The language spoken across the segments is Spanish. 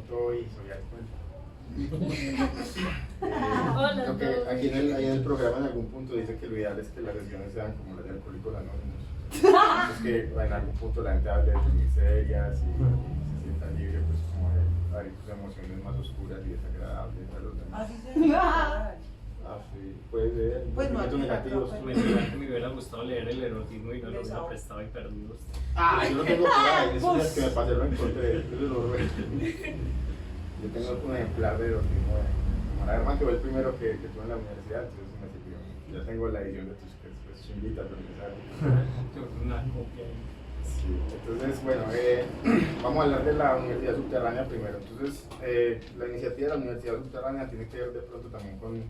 todo y soy Hola, Lo que aquí ahí en el programa en algún punto dice que lo ideal es que las sesiones sean como las de Alcohólicos Anónimos. Es que en algún punto la gente hable de miserias y se sienta libre pues como de abrir sus emociones más oscuras y desagradables a los demás. Así se ve. Ah, sí, puede ser. Pues no, Sentimientos negativos. pues. Me hubiera gustado leer el erotismo y no lo hubiera prestado y perdido. Ah, yo lo tengo por ahí, esos días que me pasé lo encontré, eso lo robé. Yo tengo un ejemplar de erotismo de Herman, que fue el primero que tuve en la universidad, entonces me sirvió. Ya tengo la edición de tus pues, chimbitas, pero me sabe. Una copia. Sí, entonces, bueno, vamos a hablar de la universidad subterránea primero. Entonces, la iniciativa de la universidad subterránea tiene que ver de pronto también con el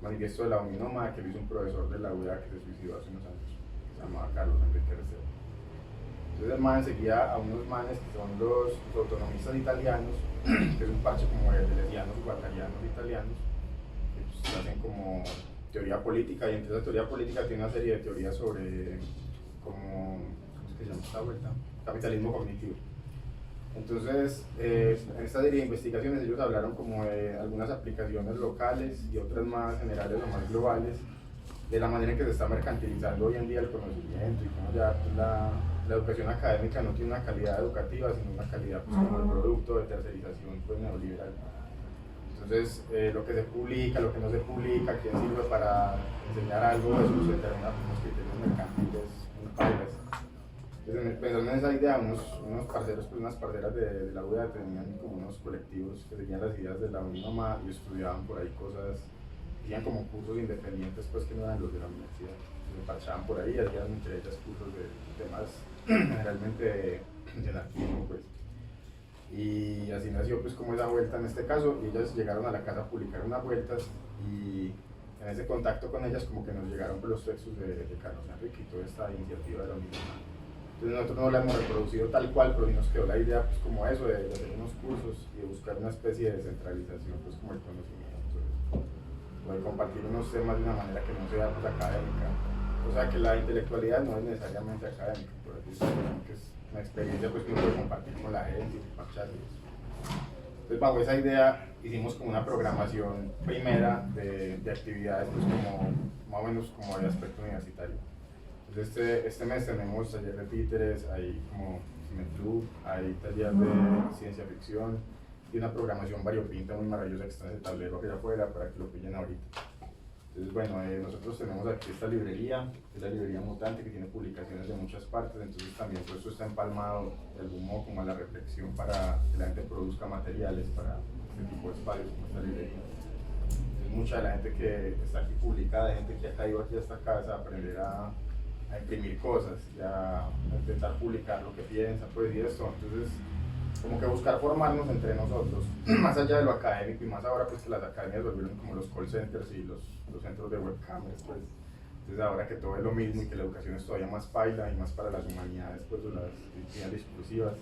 manifiesto de la Uninoma, que lo hizo un profesor de la UDA que se suicidó hace unos años, que se llamaba Carlos Enrique Receo. Entonces el man seguía a unos manes que son los autonomistas italianos, que es un parche como de lesbianos y guattarianos italianos, que pues, hacen como teoría política, y entre esa teoría política tiene una serie de teorías sobre como, ¿cómo es que se llama esta vuelta? Capitalismo cognitivo. Entonces, en esta serie de investigaciones ellos hablaron como de algunas aplicaciones locales y otras más generales o más globales, de la manera en que se está mercantilizando hoy en día el conocimiento y cómo ya pues, la educación académica no tiene una calidad educativa, sino una calidad pues, como el producto de tercerización pues, neoliberal. Entonces, lo que se publica, lo que no se publica, quién sirve para enseñar algo, eso se determina por unos criterios mercantiles, unos bailes. Entonces, pensando en esa idea, unos parceros, pues unas parceras de la UDA tenían como unos colectivos que seguían las ideas de la Uninoma y estudiaban por ahí cosas, hacían como cursos independientes pues que no eran los de la universidad, se parchaban por ahí, hacían entre ellas cursos de temas generalmente de anarquismo pues. Y así nació pues como esa vuelta en este caso, y ellas llegaron a la casa a publicar unas vueltas y en ese contacto con ellas como que nos llegaron pues, los textos de Carlos Enrique y toda esta iniciativa de la Uninoma. Entonces nosotros no la hemos reproducido tal cual, pero sí nos quedó la idea pues como eso, de hacer unos cursos y de buscar una especie de descentralización pues como el conocimiento, o de compartir unos temas de una manera que no sea pues académica. O sea que la intelectualidad no es necesariamente académica, por así decirlo, que es una experiencia pues, que uno puede compartir con la gente y marchar y eso. Entonces bajo esa idea hicimos como una programación primera de actividades pues como más o menos como de aspecto universitario. Entonces este mes tenemos taller de títeres, hay como Cimentú, hay taller de ciencia ficción y una programación variopinta muy maravillosa que está en ese tablero allá afuera para que lo pillen ahorita. Entonces bueno, nosotros tenemos aquí esta librería, que es la librería Mutante, que tiene publicaciones de muchas partes, entonces también todo esto está empalmado de algún modo como a la reflexión para que la gente produzca materiales para este tipo de espacios como esta librería. Entonces mucha de la gente que está aquí publicada, de gente que ha caído aquí a esta casa a aprender a imprimir cosas y a intentar publicar lo que piensa, pues y esto, entonces como que buscar formarnos entre nosotros, más allá de lo académico y más ahora pues que las academias volvieron como los call centers y los centros de webcamers, pues entonces ahora que todo es lo mismo y que la educación es todavía más paila y más para las humanidades, pues o las disciplinas discursivas,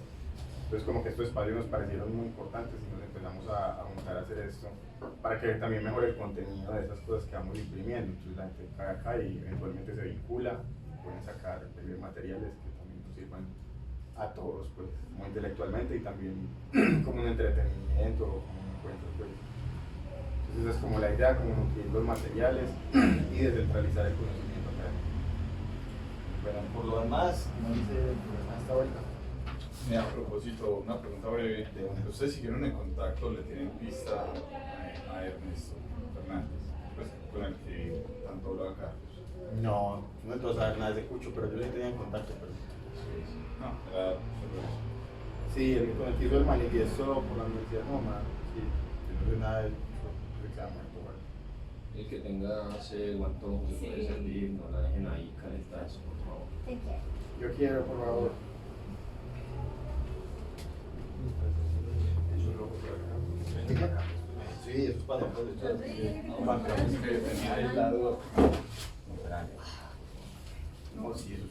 entonces como que estos espacios nos parecieron muy importantes y nos empezamos a juntar a hacer esto para que también mejore el contenido de esas cosas que vamos imprimiendo, entonces la gente cae acá y eventualmente se vincula, pueden sacar materiales que también nos sirvan a todos, pues, como intelectualmente y también como un entretenimiento o como un encuentro, pues. Entonces esa es como la idea, como nutrir los materiales y descentralizar el conocimiento académico. Bueno, por lo demás, no dice el problema de esta vuelta. A propósito, una pregunta breve. ¿Ustedes siguieron en contacto, le tienen pista a Ernesto Fernández, pues, con el que tanto hablaba Carlos? No entro a saber nada de Cucho, pero yo le tenía en contacto. Pero... No, era solo eso. Sí, el con el que hizo el manifiesto por la universidad, no, man, sí, yo no sé nada de Cucho, que se ha muerto, ¿vale? El que tenga ese guantón que puede servir, no la dejen ahí calentadas, por favor. Yo quiero, por favor. Eso es lo que acá. Sí, eso es para Es que tenía ahí la duda. No, sí, eso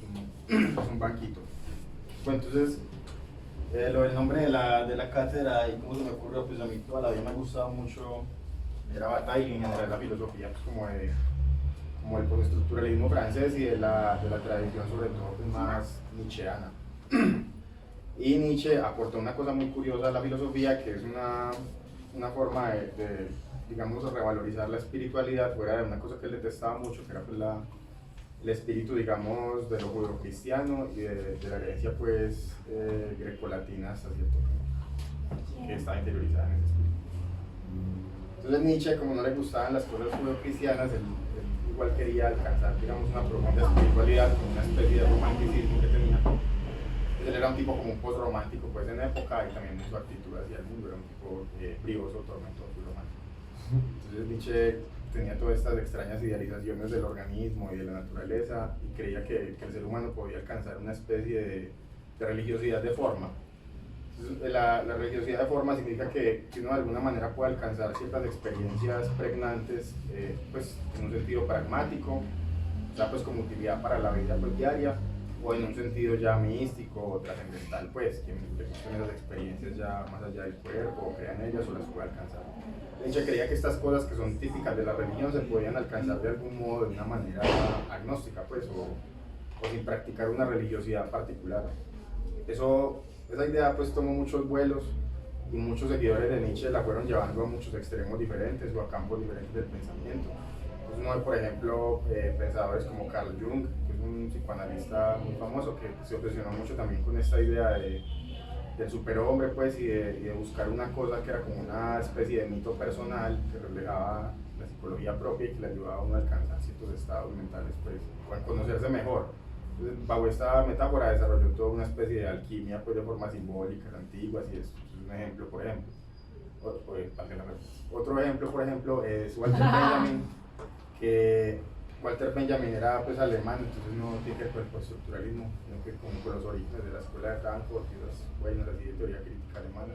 es un banquito. Bueno, entonces, lo del nombre de la cátedra y cómo se me ocurrió, pues a mí toda la vida me ha gustado mucho, era Bataille y en general la filosofía, pues como el postestructuralismo francés y de la tradición sobre todo pues, más nietzscheana. Y Nietzsche aportó una cosa muy curiosa a la filosofía, que es una forma digamos, revalorizar la espiritualidad fuera de una cosa que él detestaba mucho, que era pues, el espíritu, digamos, de lo judeocristiano y de la herencia pues grecolatina hasta cierto punto, que estaba interiorizada en ese espíritu. Entonces Nietzsche, como no le gustaban las cosas judeocristianas, él igual quería alcanzar, digamos, una profunda espiritualidad, como una especie de romanticismo que tenía. Entonces él era un tipo como un post-romántico pues en época, y también en su actitud hacia el mundo era un tipo brioso, tormentoso y romántico. Entonces Nietzsche tenía todas estas extrañas idealizaciones del organismo y de la naturaleza, y creía que el ser humano podía alcanzar una especie de religiosidad de forma. Entonces, la religiosidad de forma significa que uno de alguna manera puede alcanzar ciertas experiencias pregnantes, pues en un sentido pragmático, o sea, pues como utilidad para la vida pues, diaria, o en un sentido ya místico o trascendental, pues, que busquen esas experiencias ya más allá del cuerpo, o crean ellas o las puede alcanzar. Nietzsche creía que estas cosas que son típicas de la religión se podían alcanzar de algún modo, de una manera agnóstica, pues, o sin practicar una religiosidad particular. Esa idea pues tomó muchos vuelos, y muchos seguidores de Nietzsche la fueron llevando a muchos extremos diferentes o a campos diferentes del pensamiento. Entonces uno ve, por ejemplo, pensadores como Carl Jung, que es un psicoanalista muy famoso, que se obsesionó mucho también con esta idea del superhombre, pues, y de buscar una cosa que era como una especie de mito personal que reflejaba la psicología propia y que le ayudaba a uno a alcanzar ciertos estados mentales, pues, o a conocerse mejor. Entonces, bajo esta metáfora desarrolló toda una especie de alquimia pues, de formas simbólicas, antiguas, y esto es un ejemplo, por ejemplo. Otro ejemplo, por ejemplo, es Walter Benjamin, que Walter Benjamin era pues, alemán, entonces no tiene que ver con el postestructuralismo, sino que con los orígenes de la escuela de Frankfurt y las vainas así de teoría crítica alemana.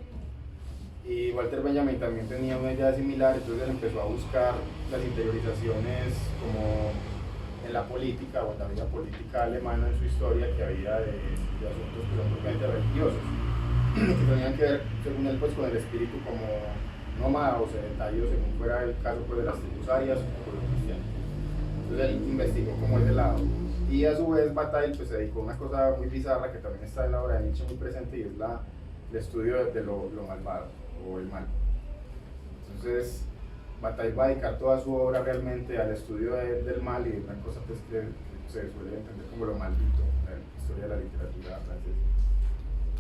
Y Walter Benjamin también tenía una idea similar, entonces él empezó a buscar las interiorizaciones como en la política o en la vida política alemana en su historia, que había de asuntos que son propiamente religiosos, que tenían que ver, según él, pues, con el espíritu como nómada o sedentario, según fuera el caso pues, de las tribus arias o los cristianos. Entonces él investigó como ese lado. Y a su vez Bataille pues, se dedicó a una cosa muy bizarra que también está en la obra de Nietzsche muy presente, y es el estudio de lo malvado o el mal. Entonces Bataille va a dedicar toda su obra realmente al estudio del mal, y una cosa pues, que se suele entender como lo maldito en la historia de la literatura francesa.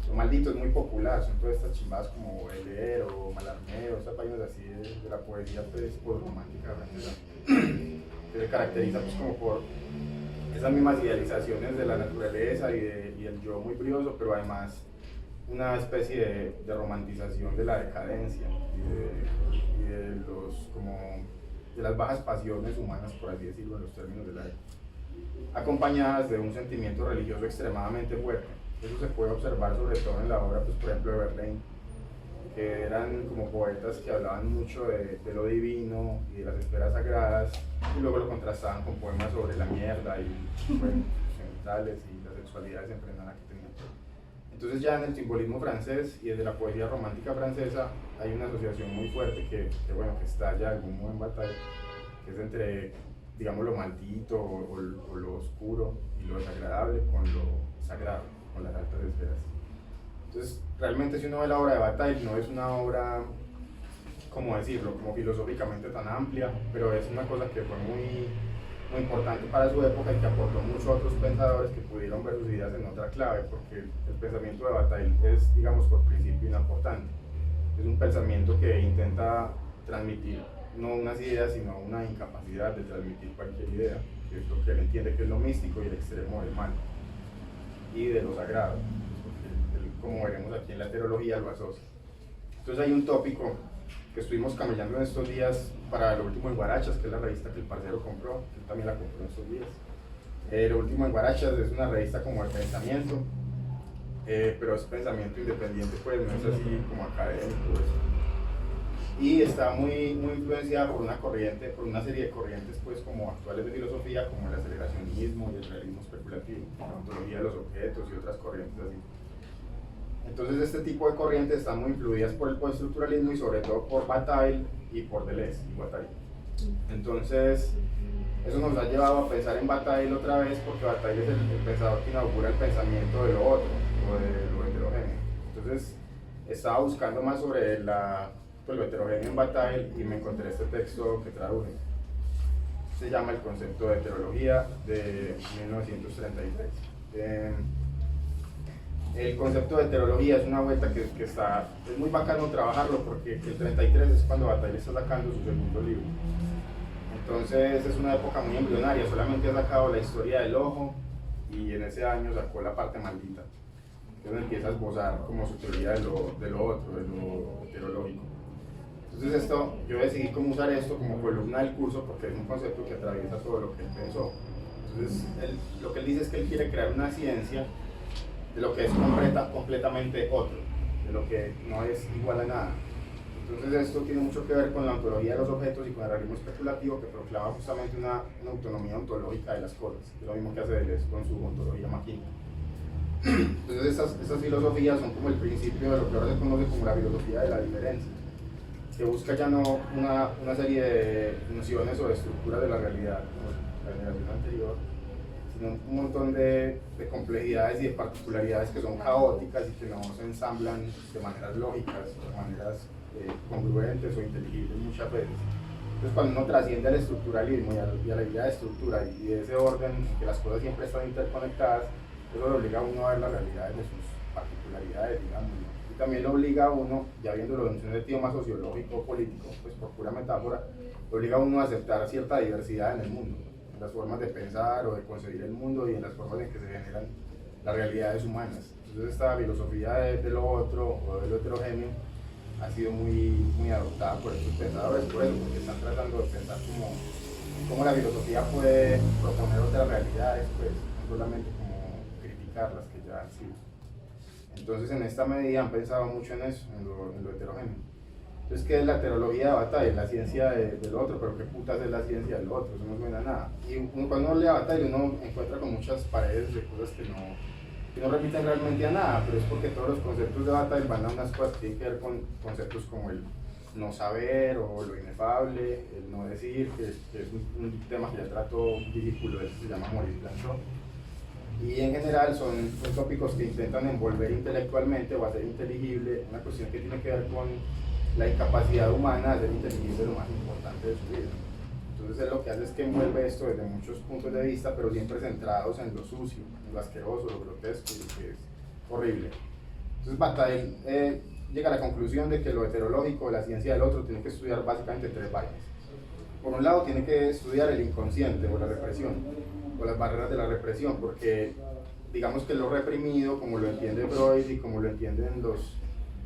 Lo maldito es muy popular, son todas estas chimbadas como Baudelaire o Mallarmé, o estas vainas así de la poesía pues, romántica francesa, que se caracteriza pues, como por esas mismas idealizaciones de la naturaleza y el yo muy brioso, pero además una especie de romantización de la decadencia y de las bajas pasiones humanas, por así decirlo, en los términos de la época, acompañadas de un sentimiento religioso extremadamente fuerte. Eso se puede observar sobre todo en la obra, pues, por ejemplo, de Verlaine, que eran como poetas que hablaban mucho de lo divino y de las esferas sagradas, y luego lo contrastaban con poemas sobre la mierda y bueno, genitales y la sexualidad desenfrenada que tenían. Entonces ya en el simbolismo francés y desde la poesía romántica francesa hay una asociación muy fuerte que estalla de algún modo en Bataille, que es entre, digamos, lo maldito o lo oscuro y lo desagradable con lo sagrado, con las altas esferas. Entonces, realmente si uno ve la obra de Bataille, no es una obra, ¿cómo decirlo?, como filosóficamente tan amplia, pero es una cosa que fue muy importante para su época y que aportó mucho a otros pensadores que pudieron ver sus ideas en otra clave, porque el pensamiento de Bataille es, digamos, por principio inaportante. Es un pensamiento que intenta transmitir no unas ideas, sino una incapacidad de transmitir cualquier idea, que es lo que él entiende que es lo místico y el extremo del mal y de lo sagrado, porque él, como veremos aquí en la teología, lo asocia. Entonces hay un tópico que estuvimos camellando en estos días para Lo Último en Guarachas, que es la revista que el parcero compró, él también la compró en estos días. Lo Último en Guarachas es una revista como de pensamiento, pero es pensamiento independiente, pues no es así como académico. Y está muy influenciada por una serie de corrientes pues como actuales de filosofía, como el aceleracionismo y el realismo especulativo, la ontología de los objetos y otras corrientes así. Entonces este tipo de corrientes están muy influidas por el postestructuralismo y sobre todo por Bataille y por Deleuze y Guattari. Entonces eso nos ha llevado a pensar en Bataille otra vez, porque Bataille es el pensador que inaugura el pensamiento de lo otro o de lo heterogéneo. Entonces estaba buscando más sobre pues, lo heterogéneo en Bataille y me encontré este texto que traduje. Se llama El concepto de heterología de 1933. El concepto de heterología es una vuelta que es muy bacano trabajarlo porque el 33 es cuando Bataille está sacando su segundo libro. Entonces es una época muy embrionaria, solamente ha sacado la historia del ojo y en ese año sacó la parte maldita. Entonces empieza a esbozar como su teoría de lo otro, de lo heterológico. Entonces yo decidí cómo usar esto como columna del curso porque es un concepto que atraviesa todo lo que él pensó. Entonces lo que él dice es que él quiere crear una ciencia de lo que es completamente otro, de lo que no es igual a nada. Entonces esto tiene mucho que ver con la ontología de los objetos y con el realismo especulativo que proclama justamente una autonomía ontológica de las cosas, que es lo mismo que hace Deleuze con su ontología máquina. Entonces estas filosofías son como el principio de lo que ahora se conoce como la filosofía de la diferencia, que busca ya no una serie de funciones o de estructuras de la realidad, como la generación anterior, sino un montón de complejidades y de particularidades que son caóticas y que no se ensamblan de maneras lógicas, de maneras congruentes o inteligibles muchas veces. Entonces cuando uno trasciende al estructuralismo y a la idea de estructura y de ese orden, que las cosas siempre están interconectadas, eso le obliga a uno a ver la realidad de sus particularidades, digamos, ¿no? Y también lo obliga a uno, ya viéndolo en un sentido más sociológico o político, pues por pura metáfora, lo obliga a uno a aceptar cierta diversidad en el mundo, en las formas de pensar o de concebir el mundo y en las formas en que se generan las realidades humanas. Entonces esta filosofía de lo otro o de lo heterogéneo ha sido muy adoptada por estos pensadores, por eso, porque están tratando de pensar cómo la filosofía puede proponer otras realidades, pues no solamente como criticar las que ya han sido. Entonces en esta medida han pensado mucho en eso, en lo heterogéneo. Entonces, ¿qué es la heterología de Bataille? La ciencia del otro, pero ¿qué putas es la ciencia del otro? Eso no suena a nada. Y cuando uno lee a Bataille uno encuentra con muchas paredes de cosas que no remiten realmente a nada, pero es porque todos los conceptos de Bataille van a unas cosas que tienen que ver con conceptos como el no saber o lo inefable, el no decir, que es un tema que ya trató un discípulo de él que se llama Maurice Blanchot. Y en general son tópicos que intentan envolver intelectualmente o hacer inteligible una cuestión que tiene que ver con la incapacidad humana de hacer inteligible lo más importante de su vida. Entonces él lo que hace es que envuelve esto desde muchos puntos de vista, pero siempre centrados en lo sucio, en lo asqueroso, lo grotesco, lo que es horrible. Entonces Bataille llega a la conclusión de que lo heterológico, la ciencia del otro, tiene que estudiar básicamente tres vainas. Por un lado tiene que estudiar el inconsciente o la represión, o las barreras de la represión, porque digamos que lo reprimido, como lo entiende Freud y como lo entienden los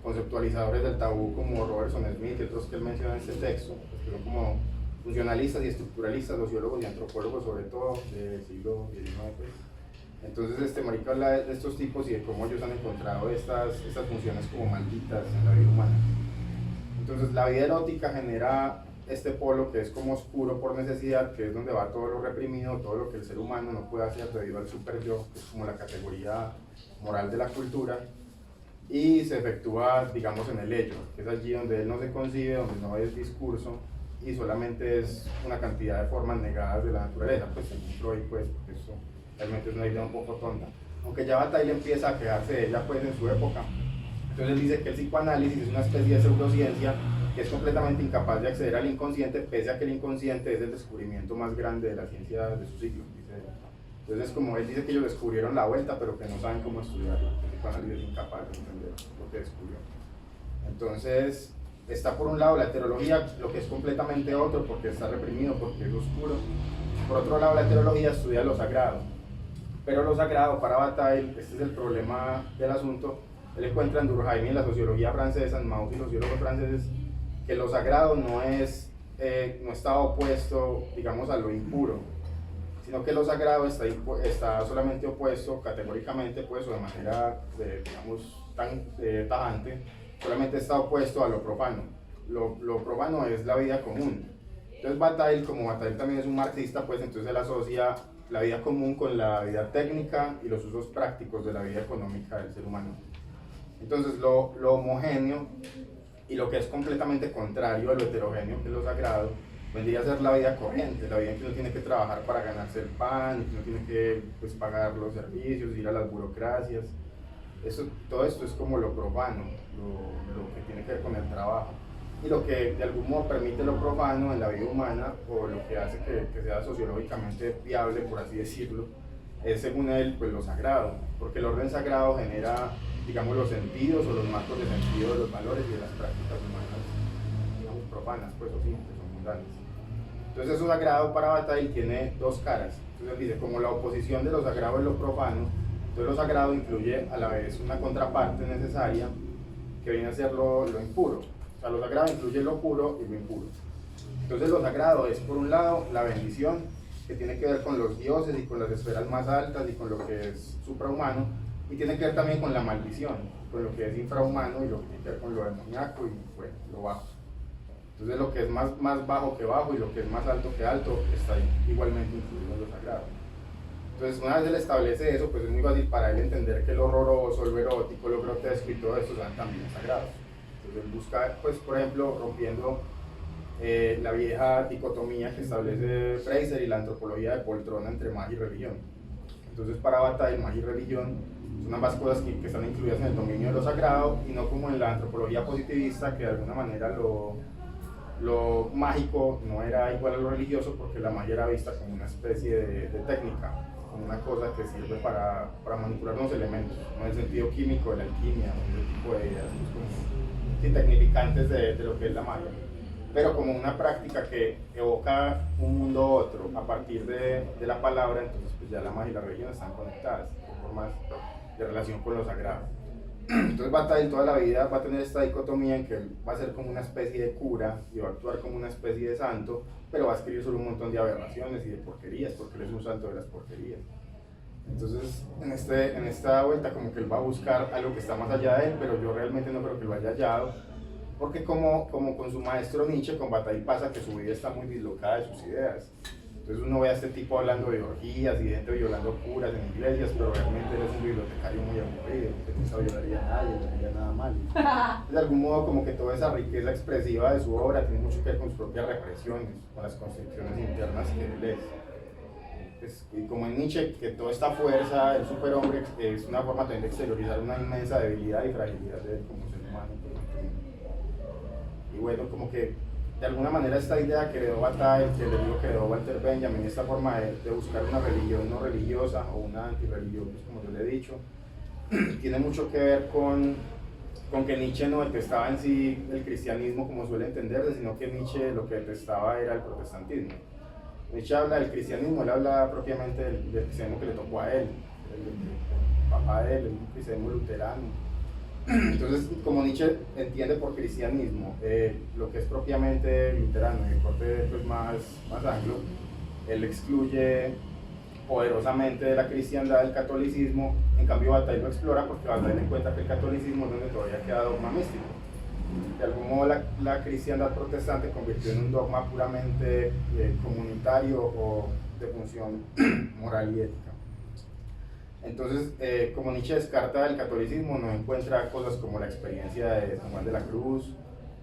conceptualizadores del tabú como Robertson Smith y otros que él menciona en este texto, pues que son como funcionalistas y estructuralistas, sociólogos y antropólogos sobre todo del siglo XIX. Pues. Entonces marica habla de estos tipos y de cómo ellos han encontrado estas funciones como malditas en la vida humana. Entonces la vida erótica genera este polo que es como oscuro por necesidad, que es donde va todo lo reprimido, todo lo que el ser humano no puede hacer debido al super yo, que es como la categoría moral de la cultura, y se efectúa, digamos, en el ello, que es allí donde él no se concibe, donde no es discurso y solamente es una cantidad de formas negadas de la naturaleza, pues según Freud, pues, porque eso realmente es una idea un poco tonta. Aunque ya Bataille empieza a quejarse de ella pues en su época, entonces él dice que el psicoanálisis es una especie de pseudociencia que es completamente incapaz de acceder al inconsciente, pese a que el inconsciente es el descubrimiento más grande de la ciencia de su siglo, dice él. Entonces, como él dice que ellos descubrieron la vuelta, pero que no saben cómo estudiarla, el psicoanálisis es incapaz de entender lo que descubrió. Entonces, está por un lado la heterología, lo que es completamente otro, porque está reprimido, porque es oscuro. Por otro lado, la heterología estudia lo sagrado. Pero lo sagrado para Bataille, este es el problema del asunto, él encuentra en Durkheim y en la sociología francesa, en Mauss y los sociólogos franceses, que lo sagrado no está opuesto, digamos, a lo impuro, sino que lo sagrado está solamente opuesto categóricamente, pues, o de manera, digamos, tan tajante, solamente está opuesto a lo profano. Lo profano es la vida común. Entonces Bataille, como Bataille también es un marxista, pues entonces él asocia la vida común con la vida técnica y los usos prácticos de la vida económica del ser humano. Entonces lo homogéneo y lo que es completamente contrario a lo heterogéneo, que es lo sagrado, vendría a ser la vida corriente, la vida en que uno tiene que trabajar para ganarse el pan, que uno tiene que pues, pagar los servicios, ir a las burocracias. Todo esto es como lo profano, lo que tiene que ver con el trabajo. Y lo que de algún modo permite lo profano en la vida humana, o lo que hace que sea sociológicamente viable, por así decirlo, es según él pues lo sagrado, porque el orden sagrado genera, digamos, los sentidos o los marcos de sentido de los valores y de las prácticas humanas, digamos, profanas, pues, o simples o mundanas. Entonces eso sagrado para Bataille tiene dos caras. Entonces él dice, como la oposición de lo sagrado es lo profano, entonces lo sagrado incluye a la vez una contraparte necesaria que viene a ser lo impuro. O sea, lo sagrado incluye lo puro y lo impuro. Entonces lo sagrado es, por un lado, la bendición, que tiene que ver con los dioses y con las esferas más altas y con lo que es suprahumano, y tiene que ver también con la maldición, con lo que es infrahumano y lo que tiene que ver con lo demoníaco y bueno, lo bajo. Entonces lo que es más bajo que bajo y lo que es más alto que alto está igualmente incluido en lo sagrado. Entonces una vez él establece eso, pues es muy fácil para él entender que lo horroroso, lo erótico, lo grotesco y todo eso son también sagrados. Entonces él busca, pues por ejemplo, rompiendo la vieja dicotomía que establece Fraser y la antropología de poltrona entre magia y religión. Entonces para Bataille, magia y religión son ambas cosas que están incluidas en el dominio de lo sagrado y no como en la antropología positivista, que de alguna manera lo mágico no era igual a lo religioso, porque la magia era vista como una especie de técnica, como una cosa que sirve para manipular unos elementos, no en el sentido químico de la alquimia, o ese tipo de ideas como tecnificantes de lo que es la magia, pero como una práctica que evoca un mundo u otro a partir de la palabra. Entonces pues ya la magia y la religión están conectadas por formas de relación con lo sagrado. Entonces Bataille toda la vida va a tener esta dicotomía en que él va a ser como una especie de cura y va a actuar como una especie de santo, pero va a escribir sobre un montón de aberraciones y de porquerías, porque él es un santo de las porquerías. Entonces en esta vuelta como que él va a buscar algo que está más allá de él, pero yo realmente no creo que lo haya hallado, porque como con su maestro Nietzsche, con Bataille pasa que su vida está muy dislocada de sus ideas. Entonces uno ve a este tipo hablando de orgías y de gente violando curas en iglesias, pero realmente él es un bibliotecario muy aburrido, que nunca violaría a nadie, no haría nada mal. De algún modo como que toda esa riqueza expresiva de su obra tiene mucho que ver con sus propias represiones, con las constricciones internas que él es. Pues, y como en Nietzsche, que toda esta fuerza, el superhombre, es una forma también de exteriorizar una inmensa debilidad y fragilidad de él como ser humano. Y bueno, como que de alguna manera esta idea que heredó Bataille, que le digo que heredó Walter Benjamin, esta forma de buscar una religión no religiosa o una antirreligión, pues como yo le he dicho, tiene mucho que ver con que Nietzsche no detestaba en sí el cristianismo como suele entenderse, sino que Nietzsche lo que detestaba era el protestantismo. Nietzsche habla del cristianismo, él habla propiamente del cristianismo que le tocó a él, el papá de él, el cristianismo luterano. Entonces, como Nietzsche entiende por cristianismo lo que es propiamente luterano y el corte pues, más anglo, él excluye poderosamente de la cristiandad el catolicismo. En cambio Bataille lo explora porque Bataille encuentra que el catolicismo es donde todavía queda dogma místico. De algún modo la cristiandad protestante convirtió en un dogma puramente comunitario o de función moral y ética. Entonces, como Nietzsche descarta el catolicismo, no encuentra cosas como la experiencia de San Juan de la Cruz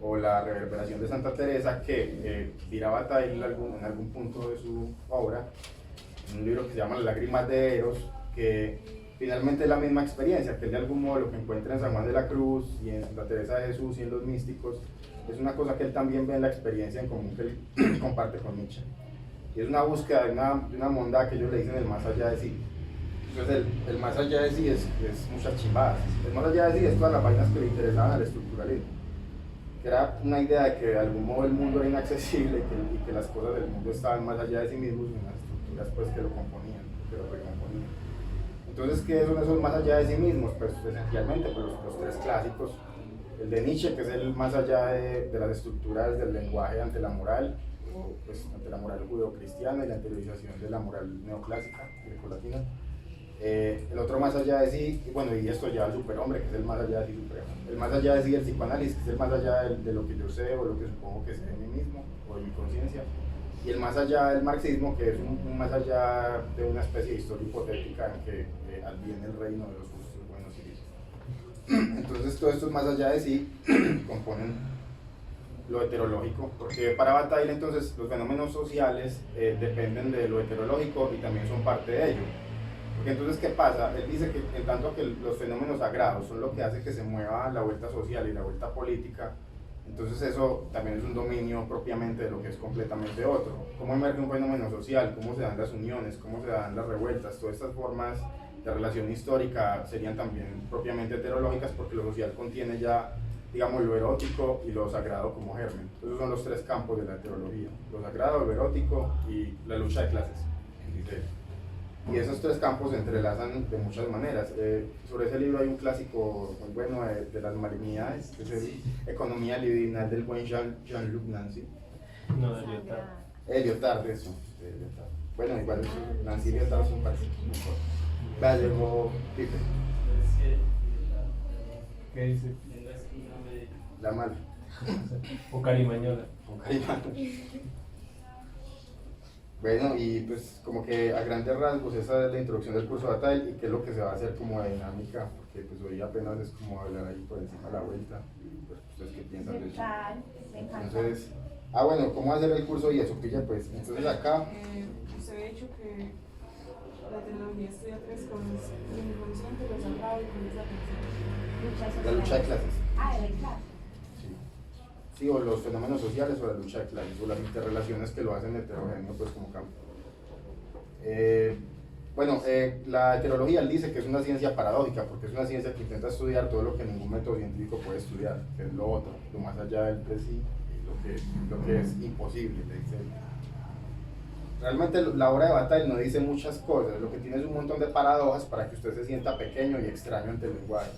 o la reverberación de Santa Teresa, que dirá Bataille en algún punto de su obra, en un libro que se llama Las lágrimas de Eros, que finalmente es la misma experiencia, que él de algún modo lo que encuentra en San Juan de la Cruz y en Santa Teresa de Jesús y en los místicos, es una cosa que él también ve en la experiencia en común que él comparte con Nietzsche. Y es una búsqueda de una mondad que ellos le dicen el más allá de sí. Entonces el más allá de sí es muchas chimbadas. El más allá de sí es todas las vainas que le interesaban al estructuralismo, que era una idea de que de algún modo el mundo era inaccesible y que las cosas del mundo estaban más allá de sí mismos y unas estructuras pues, que lo componían, que lo recomponían. Entonces, ¿qué son esos más allá de sí mismos? Pues esencialmente pues, los tres clásicos. El de Nietzsche, que es el más allá de las estructuras del lenguaje ante la moral, pues, ante la moral judeocristiana y la interiorización de la moral neoclásica, grecolatina. El otro más allá de sí, y bueno, y esto ya el superhombre, que es el más allá de sí supremo. El más allá de sí, el psicoanálisis, que es el más allá de lo que yo sé o lo que supongo que sé de mí mismo o de mi conciencia. Y el más allá del marxismo, que es un más allá de una especie de historia hipotética en que adviene el reino de los justos, buenos y listos. Entonces, todos estos más allá de sí componen lo heterológico, porque para Bataille entonces los fenómenos sociales dependen de lo heterológico y también son parte de ello. Porque entonces, ¿qué pasa? Él dice que en tanto que los fenómenos sagrados son lo que hace que se mueva la vuelta social y la vuelta política, entonces eso también es un dominio propiamente de lo que es completamente otro. ¿Cómo emerge un fenómeno social? ¿Cómo se dan las uniones? ¿Cómo se dan las revueltas? Todas estas formas de relación histórica serían también propiamente heterológicas porque lo social contiene ya, digamos, lo erótico y lo sagrado como germen. Esos son los tres campos de la heterología: lo sagrado, lo erótico y la lucha de clases. Y esos tres campos se entrelazan de muchas maneras. Sobre ese libro hay un clásico muy bueno de las malignidades, que es Economía libidinal del buen Jean-Luc Nancy. No, de Lyotard. Lyotard, eso. Lyotard. Bueno, igual Nancy Lyotard es un parecido. Vale, luego, Pipe. ¿Qué dice? La mala. O Carimañola. Bueno, y pues como que a grandes rasgos esa es la introducción del curso de Bataille y qué es lo que se va a hacer como de dinámica, porque pues hoy apenas es como hablar ahí por encima de la vuelta, pues ustedes qué piensan de eso. Entonces, bueno, ¿cómo va a ser el curso y eso? Pilla pues, entonces acá... Usted había dicho que la tecnología estudia tres cosas: lo inconsciente, lo sagrado y con esa La lucha de clases. De clases. Sí, o los fenómenos sociales o la lucha de clases, o las interrelaciones que lo hacen heterogéneo, pues como campo. La heterología él dice que es una ciencia paradójica, porque es una ciencia que intenta estudiar todo lo que ningún método científico puede estudiar, que es lo otro, lo más allá del de sí, lo que es imposible, le dice él. Realmente la obra de Bataille no dice muchas cosas, lo que tiene es un montón de paradojas para que usted se sienta pequeño y extraño ante el lenguaje.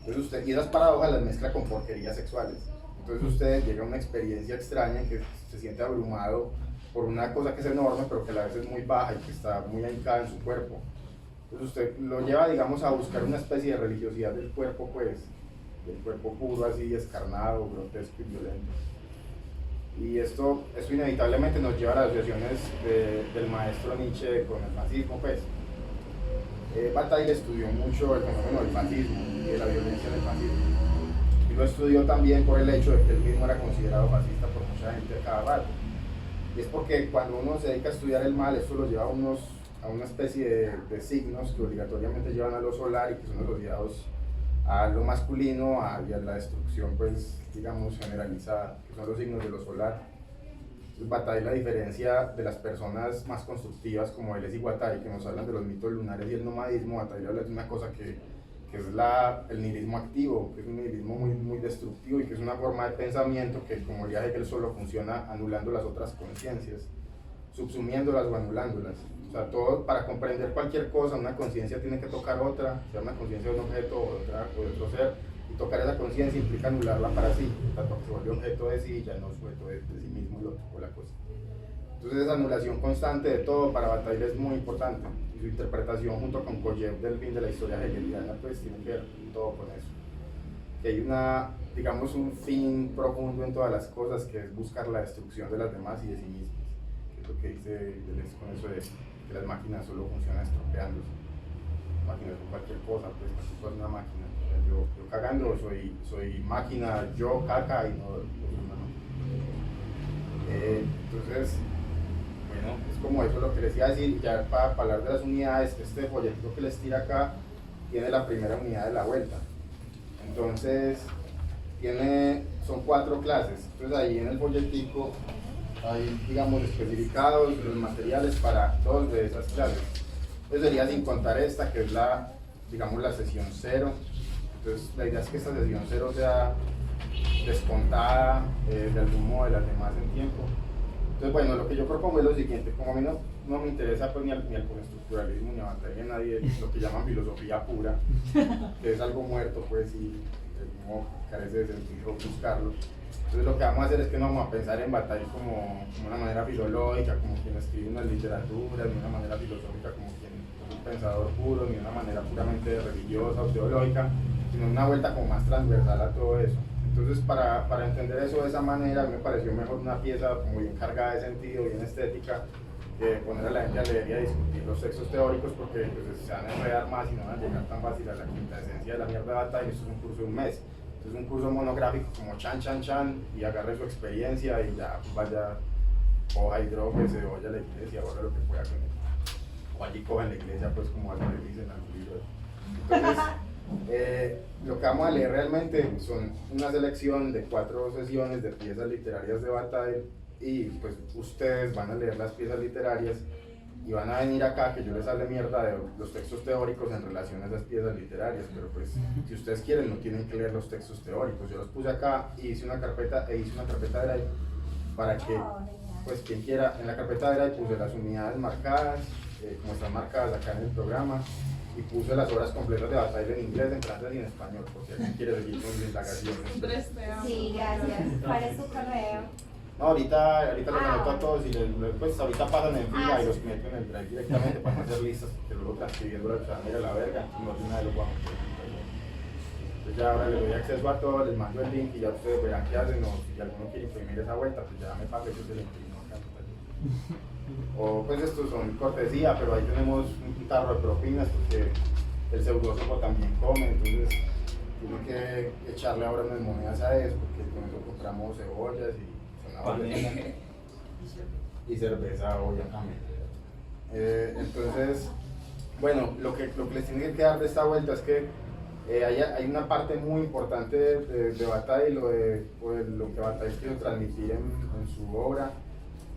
Entonces y esas paradojas las mezcla con porquerías sexuales. Entonces usted llega a una experiencia extraña en que se siente abrumado por una cosa que es enorme, pero que a la vez es muy baja y que está muy ahincada en su cuerpo. Entonces usted lo lleva, digamos, a buscar una especie de religiosidad del cuerpo, pues, del cuerpo puro, así, descarnado, grotesco y violento. Y esto inevitablemente nos lleva a las asociaciones del maestro Nietzsche con el fascismo, pues. Bataille estudió mucho el fenómeno del fascismo y de la violencia del fascismo. Y lo estudió también por el hecho de que él mismo era considerado fascista por mucha gente a cada rato. Y es porque cuando uno se dedica a estudiar el mal, esto lo lleva a una especie de signos que obligatoriamente llevan a lo solar y que son asociados a lo masculino y a la destrucción, pues, digamos, generalizada, que son los signos de lo solar. Entonces, Bataille, la diferencia de las personas más constructivas como Deleuze y Guattari, que nos hablan de los mitos lunares y el nomadismo, Bataille habla de una cosa que es el nihilismo activo, que es un nihilismo muy, muy destructivo y que es una forma de pensamiento que, como diría Hegel, solo funciona anulando las otras conciencias, subsumiéndolas o anulándolas. O sea, todo, para comprender cualquier cosa, una conciencia tiene que tocar otra, sea una conciencia de un objeto o de otro ser, y tocar esa conciencia implica anularla para sí, tanto que se vuelve objeto de sí y ya no sujeto de sí mismo y lo tocó la cosa. Entonces esa anulación constante de todo para Bataille es muy importante, y su interpretación junto con Kojev del fin de la historia hegeliana pues tiene que ver todo con eso. Que hay digamos, un fin profundo en todas las cosas, que es buscar la destrucción de las demás y de sí mismas, que es lo que dice Deleuze con eso de que las máquinas solo funcionan estropeándose. Máquinas son cualquier cosa, pues es una máquina. Yo cagando soy máquina, yo caca y no humano. Entonces, bueno, es como eso lo que les iba a decir. Ya para hablar de las unidades, este folletito que les tira acá tiene la primera unidad de la vuelta. Entonces, son 4 clases. Entonces ahí en el folletico hay, digamos, especificados los materiales para 2 de esas clases. Entonces sería sin contar esta, que es la sesión 0. Entonces la idea es que esta sesión 0 sea descontada de algún modo de las demás en tiempo. Entonces, bueno, lo que yo propongo es lo siguiente: como a mí no me interesa pues, ni el estructuralismo, ni a Bataille, ni a nadie, lo que llaman filosofía pura, que es algo muerto, pues, y no carece de sentido buscarlo. Entonces, lo que vamos a hacer es que no vamos a pensar en Bataille como una manera filológica, como quien escribe una literatura, ni una manera filosófica como quien es un pensador puro, ni una manera puramente religiosa o teológica, sino una vuelta como más transversal a todo eso. Entonces, para entender eso de esa manera, me pareció mejor una pieza muy encargada de sentido, bien estética, que poner a la gente a leer y a discutir los textos teóricos, porque pues, se van a enredar más y no van a llegar tan fácil a la quinta esencia de la mierda de Bataille. Esto es un curso de un mes. Esto es un curso monográfico como chan, y agarre su experiencia y ya vaya, coja y drogue, se vaya a la iglesia, haga lo que pueda con él. vaya y coja en la iglesia, pues como algo le dicen al libro. Entonces, lo que vamos a leer realmente son una selección de 4 sesiones de piezas literarias de Bataille, y pues ustedes van a leer las piezas literarias y van a venir acá que yo les hable mierda de los textos teóricos en relación a esas piezas literarias, pero pues si ustedes quieren no tienen que leer los textos teóricos. Yo los puse acá y hice una carpeta de Drive para que pues quien quiera, en la carpeta de Drive puse las unidades marcadas, como están marcadas acá en el programa, y puse las obras completas de Bataille en inglés, en francés y en español, porque alguien quiere seguir con mis indagaciones. Sí, gracias. ¿Cuál es su correo? No, ahorita los anoto a todos y pues ahorita pasan en fila y los meto en el drive directamente para no hacer listas, porque luego transcribiendo la examen a la verga, no de una de los vamos a hacer. Entonces ya ahora les doy acceso a todos, les mando el link y ya ustedes verán qué hacen, o si alguno quiere imprimir esa vuelta, pues ya me paga y yo se lo imprimo acá. O pues estos son cortesía, pero ahí tenemos un tarro de propinas porque el pseudósopo también come, entonces tiene que echarle ahora unas monedas a eso, porque con eso compramos cebollas y cerveza obviamente. Entonces, bueno, lo que les tiene que quedar de esta vuelta es que hay una parte muy importante de Bataille, lo que Bataille quiso transmitir en su obra,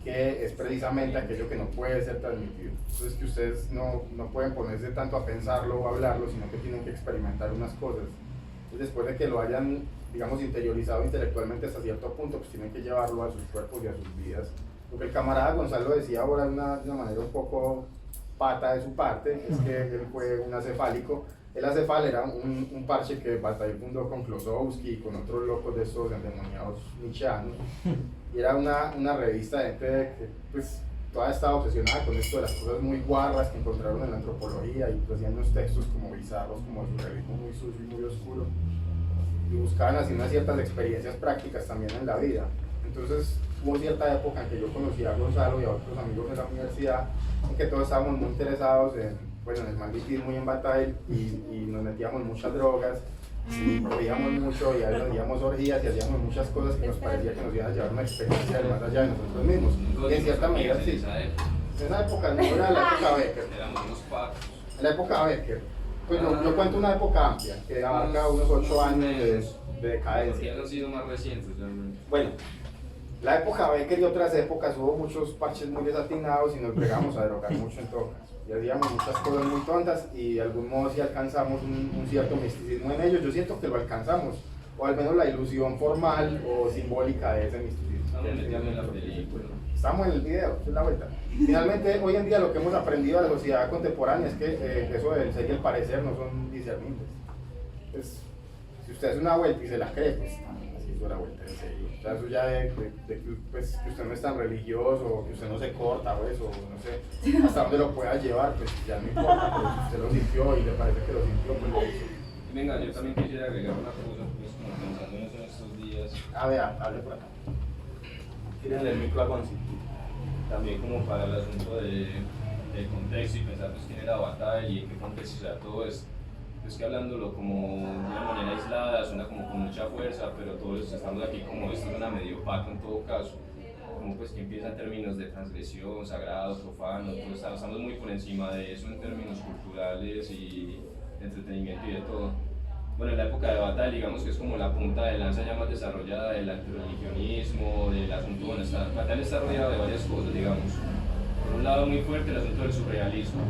que es precisamente aquello que no puede ser transmitido. Entonces que ustedes no pueden ponerse tanto a pensarlo o a hablarlo, sino que tienen que experimentar unas cosas. Entonces después de que lo hayan, digamos, interiorizado intelectualmente hasta cierto punto, pues tienen que llevarlo a sus cuerpos y a sus vidas. Lo que el camarada Gonzalo decía ahora de una manera un poco pata de su parte, es que él fue un acefálico. El acefal era un parche que Bataille fundó con Klosowski y con otros locos de estos endemoniados nietzscheanos, y era una revista de gente que pues toda estaba obsesionada con esto de las cosas muy guarras que encontraron en la antropología, y pues, hacían unos textos como bizarros, como el surrealismo muy sucio y muy oscuro, y buscaban así unas ciertas experiencias prácticas también en la vida. Entonces hubo cierta época en que yo conocí a Gonzalo y a otros amigos de la universidad, en que todos estábamos muy interesados en el magnetismo y en Bataille, y nos metíamos muchas drogas, y corríamos mucho, y ahí nos díamos orgías y hacíamos muchas cosas que nos parecía que nos iban a llevar una experiencia del más allá de nosotros mismos. Y en cierta medida sí. En esa época no era la época Becker. Éramos unos pacos. En la época Becker. Pues yo cuento una época amplia, que abarca unos 8 años de decadencia. Porque han sido más recientes realmente. Bueno, la época Becker y otras épocas hubo muchos parches muy desatinados y nos pegamos a drogar mucho en todo caso. Y hacíamos muchas cosas muy tontas y de algún modo sí alcanzamos un cierto misticismo en ellos. Yo siento que lo alcanzamos, o al menos la ilusión formal o simbólica de ese misticismo. Estamos metiendo en la película. Estamos en el video, es la vuelta. Finalmente, hoy en día lo que hemos aprendido de la sociedad contemporánea es que eso del ser y el parecer no son discernibles. Pues, si usted hace una vuelta y se la cree, pues así hizo la vuelta, en serio. O sea, eso ya pues, que usted no es tan religioso, o que usted no se corta o eso, no sé hasta dónde lo pueda llevar, pues ya no importa, pero si usted lo sintió y le parece que lo sintió, pues lo hizo. Venga, yo también quisiera agregar una cosa, pues como pensando en eso en estos días. Vea, hable por acá. Tírenle el micro a Gonzi. También como para el asunto del contexto y pensar pues quién era Bataille y en qué contexto se da todo esto. Es que hablándolo como de una manera aislada suena como con mucha fuerza, pero todos estamos aquí como esto es una medio pato en todo caso, como pues que empieza en términos de transgresión, sagrado, profano, estamos muy por encima de eso en términos culturales y de entretenimiento y de todo. Bueno, en la época de Bataille, digamos que es como la punta de lanza ya más desarrollada del antirreligionismo, del asunto, bueno, Bataille está rodeado de varias cosas, digamos. Por un lado muy fuerte el asunto del surrealismo,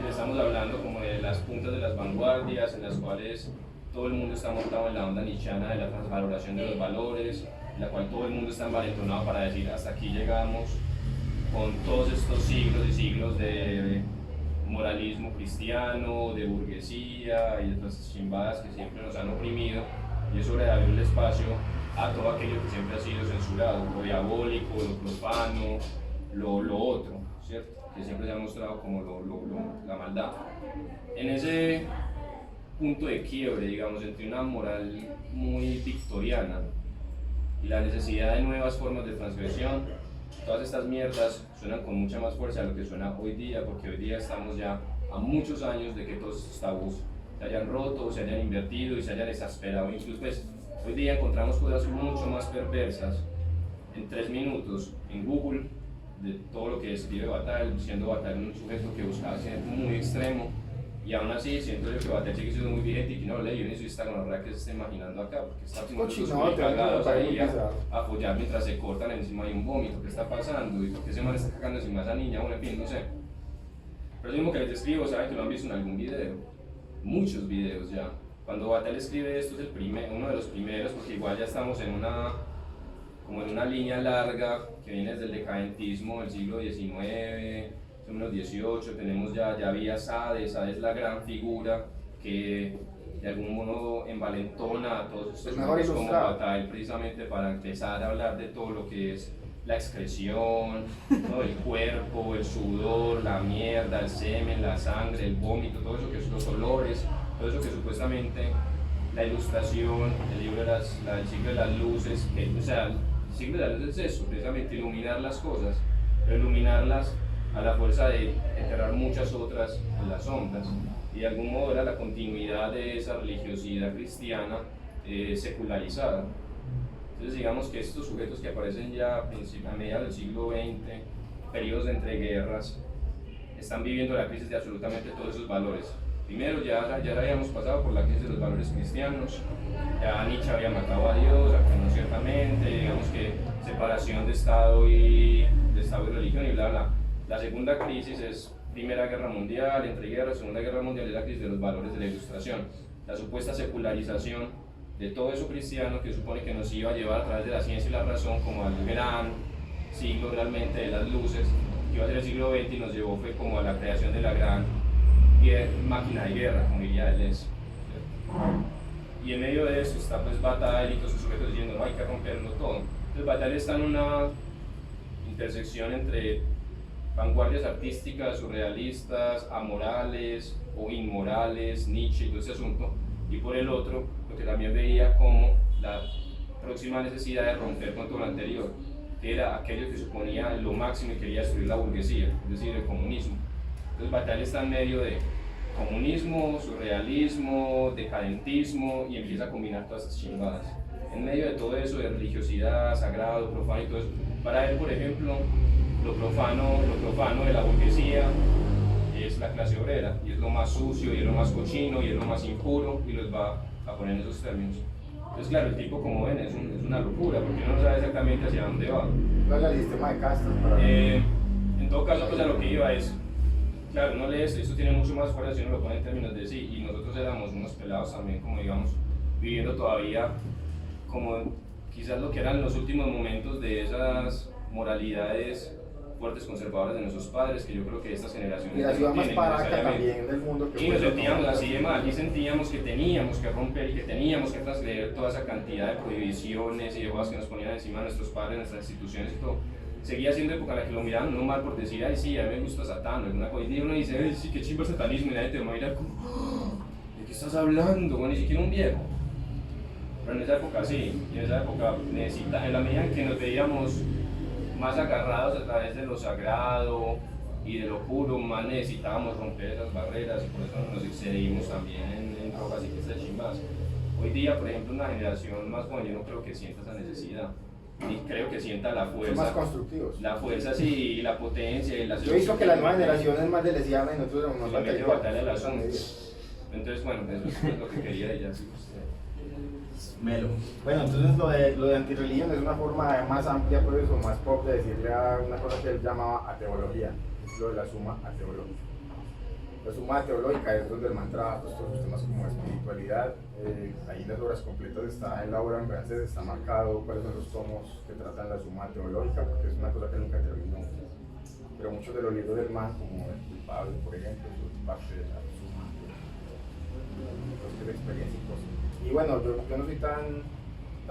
estamos hablando como de las puntas de las vanguardias en las cuales todo el mundo está montado en la onda nietzscheana de la transvaloración de los valores, en la cual todo el mundo está envalentonado para decir hasta aquí llegamos con todos estos siglos y siglos de moralismo cristiano, de burguesía y de todas estas chimbadas que siempre nos han oprimido, y es hora de abrir el espacio a todo aquello que siempre ha sido censurado, lo diabólico, lo profano, lo otro, ¿cierto? Que siempre se ha mostrado como la maldad. En ese punto de quiebre, digamos, entre una moral muy victoriana y la necesidad de nuevas formas de transgresión, todas estas mierdas suenan con mucha más fuerza de lo que suena hoy día, porque hoy día estamos ya a muchos años de que todos estos tabús se hayan roto, se hayan invertido y se hayan exasperado. Incluso pues, hoy día encontramos cosas mucho más perversas en 3 minutos en Google de todo lo que describe Bataille, siendo Bataille un sujeto que buscaba ser muy extremo, y aún así siento yo que Bataille sigue siendo muy vigente y que no le dio ni su Instagram, la verdad que se está imaginando acá, porque está como esos muy cagados ahí a follar mientras se cortan encima de un vómito, ¿qué está pasando? ¿Y por qué ese man está cagando encima de esa niña? Bueno, en fin, no sé. Pero es lo mismo que les describo, saben que lo han visto en algún video, muchos videos ya. Cuando Bataille escribe esto es uno de los primeros, porque igual ya estamos en una línea larga que viene desde el decadentismo del siglo XIX, siglo XVIII, tenemos ya había Sade es la gran figura que de algún modo envalentona a todos estos hombres como Bataille precisamente para empezar a hablar de todo lo que es la excreción, ¿no? El cuerpo, el sudor, la mierda, el semen, la sangre, el vómito, todo eso que son los olores, todo eso que supuestamente la ilustración, el libro del ciclo de las luces, o sea, el ciclo de las luces es eso, precisamente iluminar las cosas, pero iluminarlas a la fuerza de enterrar muchas otras en las sombras, y de algún modo era la continuidad de esa religiosidad cristiana secularizada. Entonces digamos que estos sujetos que aparecen ya a mediados del siglo XX, periodos de entreguerras, están viviendo la crisis de absolutamente todos esos valores. Primero ya habíamos pasado por la crisis de los valores cristianos, ya Nietzsche había matado a Dios, aunque no ciertamente, digamos que separación de Estado y religión y bla bla. La segunda crisis es Primera Guerra Mundial, entreguerras, Segunda Guerra Mundial, es la crisis de los valores de la Ilustración, la supuesta secularización de todo eso cristiano que supone que nos iba a llevar a través de la ciencia y la razón como al gran siglo realmente de las luces, que iba a ser el siglo XX, y nos llevó fue como a la creación de la gran máquina de guerra, como diría Deleuze. Y en medio de eso está pues Bataille y todos sus sujetos diciendo no, hay que romperlo todo. Entonces Bataille está en una intersección entre vanguardias artísticas, surrealistas, amorales o inmorales, Nietzsche y todo ese asunto, y por el otro, lo que también veía como la próxima necesidad de romper con todo lo anterior, que era aquello que suponía lo máximo y quería destruir la burguesía, es decir, el comunismo. Entonces Bataille está en medio de comunismo, surrealismo, decadentismo, y empieza a combinar todas esas chingadas. En medio de todo eso, de religiosidad, sagrado, profano y todo eso, para él, por ejemplo, lo profano de la burguesía es la clase obrera, y es lo más sucio, y es lo más cochino, y es lo más impuro, y los va a poner en esos términos. Entonces, claro, el tipo, como ven, es una locura, porque uno no sabe exactamente hacia dónde va. ¿Cuál es el sistema de castas? En todo caso, pues a lo que iba es, claro, no lees, esto tiene mucho más fuerza si uno lo pone en términos de sí, y nosotros éramos unos pelados también, como digamos, viviendo todavía como quizás lo que eran los últimos momentos de esas moralidades fuertes conservadoras de nuestros padres, que yo creo que estas generaciones y la ciudad más tienen paraca también del mundo, que y nos sentíamos así de mal, y sentíamos que teníamos que romper y que teníamos que transgredir toda esa cantidad de prohibiciones y de cosas que nos ponían encima de nuestros padres, nuestras instituciones y todo. Seguía siendo época en la que lo miraban no mal por decir, ay sí, a mí me gusta Satán, alguna cosa, y uno dice, ay sí, qué chimba el satanismo, y nadie te va a mirar como, ¿de qué estás hablando? Bueno, ni siquiera un viejo. Pero en esa época sí, y en esa época en la medida en que nos veíamos más agarrados a través de lo sagrado y de lo puro, más necesitábamos romper esas barreras, y por eso nos excedimos también en drogas y que estas chimbas. Hoy día, por ejemplo, una generación más joven, yo no creo que sienta esa necesidad, ni creo que sienta la fuerza. Son más constructivos. La fuerza sí, la potencia y la... Yo he visto que la nueva generación es más de lesbiana y nosotros nos falta el batalla del asunto. Entonces, bueno, eso es lo que quería ella. Sí, Melo. Bueno, entonces lo de antirreligión es una forma más amplia, pues, o más pop de decirle a una cosa que él llamaba ateología, es lo de la suma ateológica. La suma ateológica es donde el man trabaja pues, todos los temas como espiritualidad. Ahí en las obras completas está en la obra en francés, está marcado cuáles son los tomos que tratan la suma teológica, porque es una cosa que nunca terminó. Pero muchos de los libros del man, como El culpable, por ejemplo, son parte de la suma de experiencia y cosas. Y bueno, yo no soy tan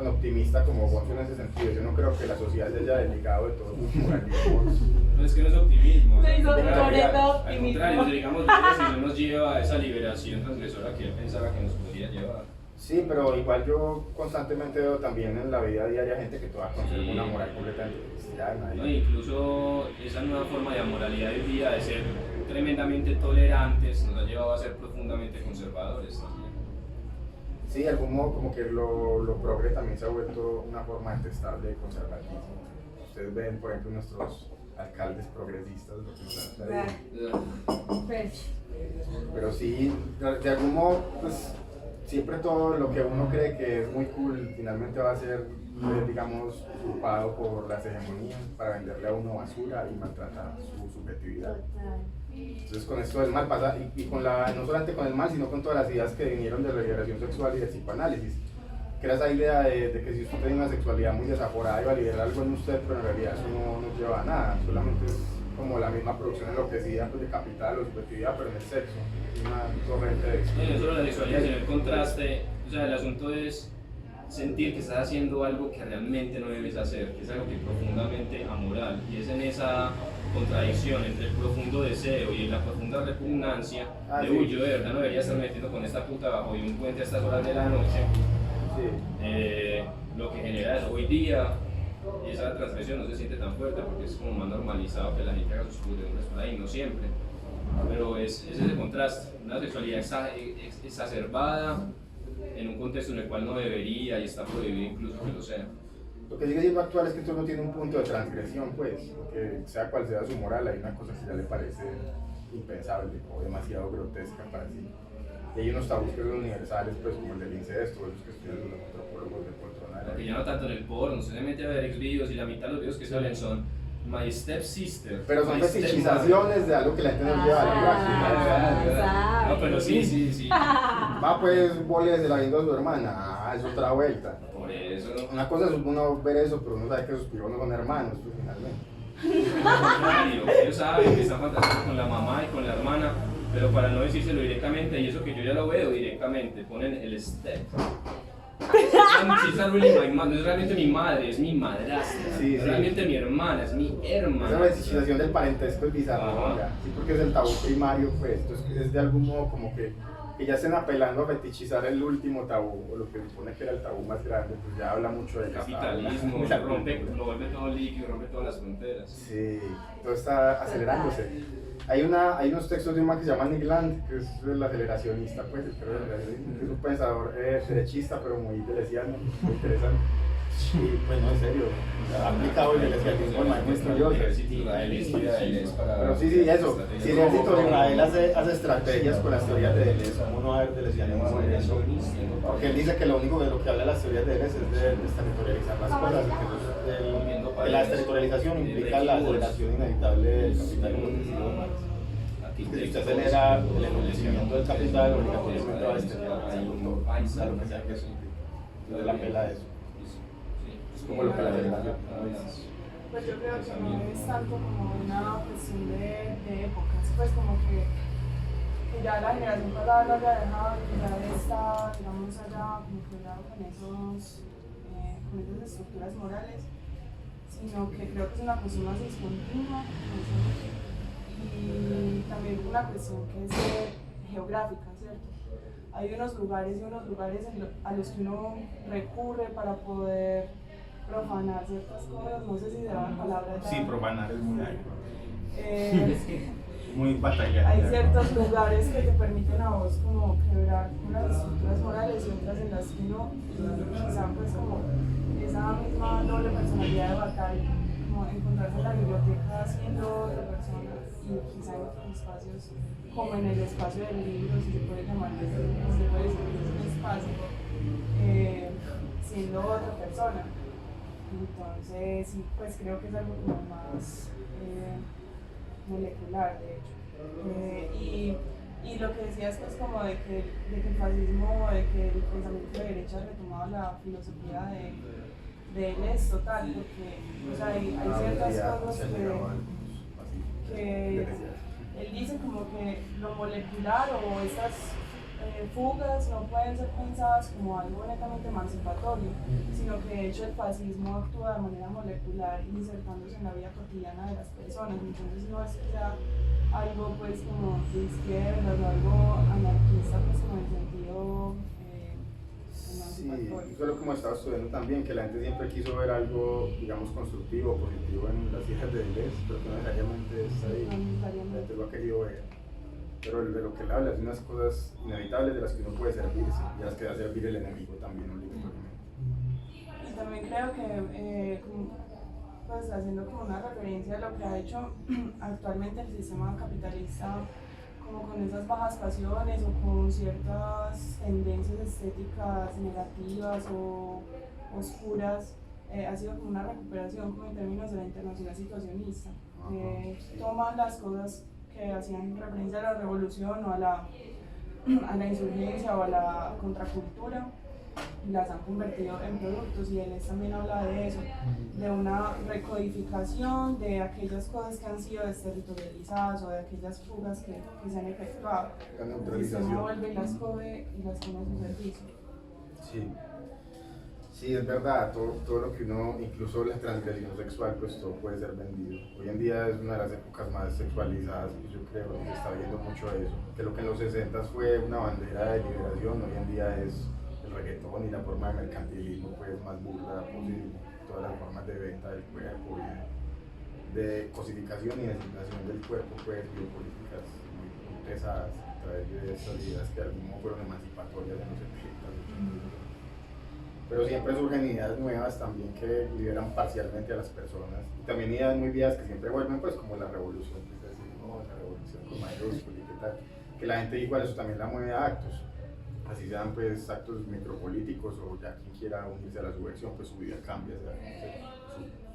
optimista como Gonzo en ese sentido. Yo no creo que la sociedad se haya desligado de todos los moralismos. No es que no es optimismo. Se hizo Al optimismo. contrario, digamos, si no nos lleva a esa liberación transgresora que él pensaba que nos podría llevar. Sí, pero igual yo constantemente veo también en la vida diaria gente que todavía conserva una moral completamente cristiana. No, incluso esa nueva forma de amoralidad de vida, de ser tremendamente tolerantes, nos ha llevado a ser profundamente conservadores también. Sí, de algún modo como que lo progre también se ha vuelto una forma detestable de conservatismo. Ustedes ven, por ejemplo, nuestros alcaldes progresistas, lo que se trata de- Pues, Pero sí, de algún modo, pues siempre todo lo que uno cree que es muy cool finalmente va a ser, digamos, usurpado por las hegemonías para venderle a uno basura y maltratar su subjetividad. Entonces con esto del mal pasa, y con no solamente con el mal, sino con todas las ideas que vinieron de la liberación sexual y del psicoanálisis, que era esa idea de que si usted tiene una sexualidad muy desaforada iba a liberar algo en usted, pero en realidad eso no lleva a nada, solamente es como la misma producción enloquecida pues, de capital o subjetividad, pero en el sexo, es una corriente de No solo la sexualidad, sino el contraste, o sea, el asunto es sentir que estás haciendo algo que realmente no debes hacer, que es algo que es profundamente amoral, y es en esa contradicción entre el profundo deseo y la profunda repugnancia de sí. uy, yo de verdad no debería estar metiendo con esta puta bajo de un puente a estas horas de la noche, lo que genera es hoy día esa transgresión no se siente tan fuerte porque es como más normalizado que la gente haga sus pudreduras por ahí, no siempre, pero es ese contraste, una sexualidad exacerbada en un contexto en el cual no debería y está prohibido incluso que lo sea. Lo que sigue siendo actual es que todo no tiene un punto de transgresión, pues, que sea cual sea su moral, hay una cosa que ya le parece impensable o demasiado grotesca para sí. Y hay unos tabús que son universales, pues, como el del incesto, esos que estudian los antropólogos de poltrona. Porque ya no tanto en el porno, se mete a ver Xvideos y la mitad de los videos que salen son My Stepsister. Pero son My fetichizaciones de algo que la gente no lleva a la práctica. No, pero sí. Va pues, boles de la viendo a su hermana, es otra vuelta. Por eso. Una cosa es uno ver eso, pero uno sabe que sus pibos no son hermanos, pues finalmente. Al contrario, ellos saben que están fantaseando con la mamá y con la hermana, pero para no decírselo directamente, y eso que yo ya lo veo directamente, ponen el step. No es realmente mi madre, es mi madrastra. Sí, No es sí. realmente mi hermana, es mi hermana. Esa fetichización del parentesco es bizarra, ¿no? Sí, porque es el tabú primario, pues, entonces es de algún modo como que ya estén apelando a fetichizar el último tabú, o lo que se supone que era el tabú más grande, pues ya habla mucho del Capitalismo, lo vuelve todo líquido, rompe todas las fronteras. Sí, todo está acelerándose. Hay unos textos de un man que se llama Nick Land, que es el aceleracionista, pues, que es un pensador derechista, pero muy delesiano, muy interesante. Y pues no, en serio, ha aplicado el delesianismo de manera muy estudiosa. Pero sí, eso, si el ejército de Israel hace estrategias con las teorías de Deleuze, ¿cómo no va a haber delesianismo en eso? Porque él dice que lo único de lo que habla las teorías de Deleuze es de desterritorializar las cosas, que la desterritorialización implica la aceleración inevitable del capital enloquecido de Marx. Que si usted acelera el enloquecimiento del capital, obligatoriamente va a desterrar al mundo, a lo que sea que eso implique. Entonces la pela de eso. Es como lo que la aceleración. Pues yo creo que no es tanto como una cuestión de épocas, pues como que ya la generación pasada lo había dejado y ya está, digamos, allá como cuidado con esas estructuras morales, sino que creo que es una cuestión más discontinua y también una cuestión que es geográfica, ¿cierto? Hay unos lugares a los que uno recurre para poder profanar ciertas cosas, no sé si se da la palabra. Sí, profanar es muy Eh, muy batallado. Hay ciertos lugares que te permiten a vos como quebrar unas estructuras morales y otras en las que no, y quizá pues como esa misma doble personalidad de batalla, como encontrarse en la biblioteca siendo otra persona y quizá en otros espacios, como en el espacio del libro, si se puede llamar, si se puede decir que es un espacio, siendo otra persona. Entonces, sí, pues creo que es algo como más molecular, de hecho. Y lo que decías, pues, como de que el fascismo, de que el pensamiento de derecha ha retomado la filosofía de él es total, porque o sea, hay ciertas cosas que él dice como que lo molecular o estas fugas no pueden ser pensadas como algo netamente emancipatorio, sino que de hecho el fascismo actúa de manera molecular insertándose en la vida cotidiana de las personas, entonces no es que sea algo pues como de izquierda o algo anarquista pues como en sentido emancipatorio. Sí, eso es lo que estaba estudiando también, que la gente siempre quiso ver algo, digamos, constructivo, positivo en las ideas de Deleuze, pero que no necesariamente está ahí, la gente lo ha querido ver. Pero de lo que él habla es unas cosas inevitables de las que uno puede servirse y a las que va a servir el enemigo también obligatoriamente. Y también creo que pues haciendo como una referencia a lo que ha hecho actualmente el sistema capitalista, como con esas bajas pasiones o con ciertas tendencias estéticas negativas o oscuras, ha sido como una recuperación como en términos de la internacional situacionista. Toman las cosas que hacían referencia a la revolución o a la insurgencia o a la contracultura, y las han convertido en productos, y él también habla de eso, de una recodificación de aquellas cosas que han sido desterritorializadas o de aquellas fugas que se han efectuado. El sistema vuelve y las coge y las pone a su servicio. Sí. Sí, es verdad, todo lo que uno, incluso la transgresión sexual, pues todo puede ser vendido. Hoy en día es una de las épocas más sexualizadas, pues yo creo que se está viendo mucho eso. Que lo que en los 60 fue una bandera de liberación, hoy en día es el reggaetón y la forma de mercantilismo pues más burda posible. Todas las formas de venta del cuerpo y de cosificación y designación del cuerpo, pues biopolíticas muy pesadas a través de estas ideas que algunos fueron emancipatorias en los 70, 80. Pero siempre surgen ideas nuevas también que liberan parcialmente a las personas, y también ideas muy viejas que siempre vuelven, pues como la revolución, que es decir, no, la revolución con mayúsculas y qué tal, que la gente igual eso también la mueve a actos, así sean pues actos micropolíticos o ya quien quiera unirse a la subversión, pues su vida cambia, o sea,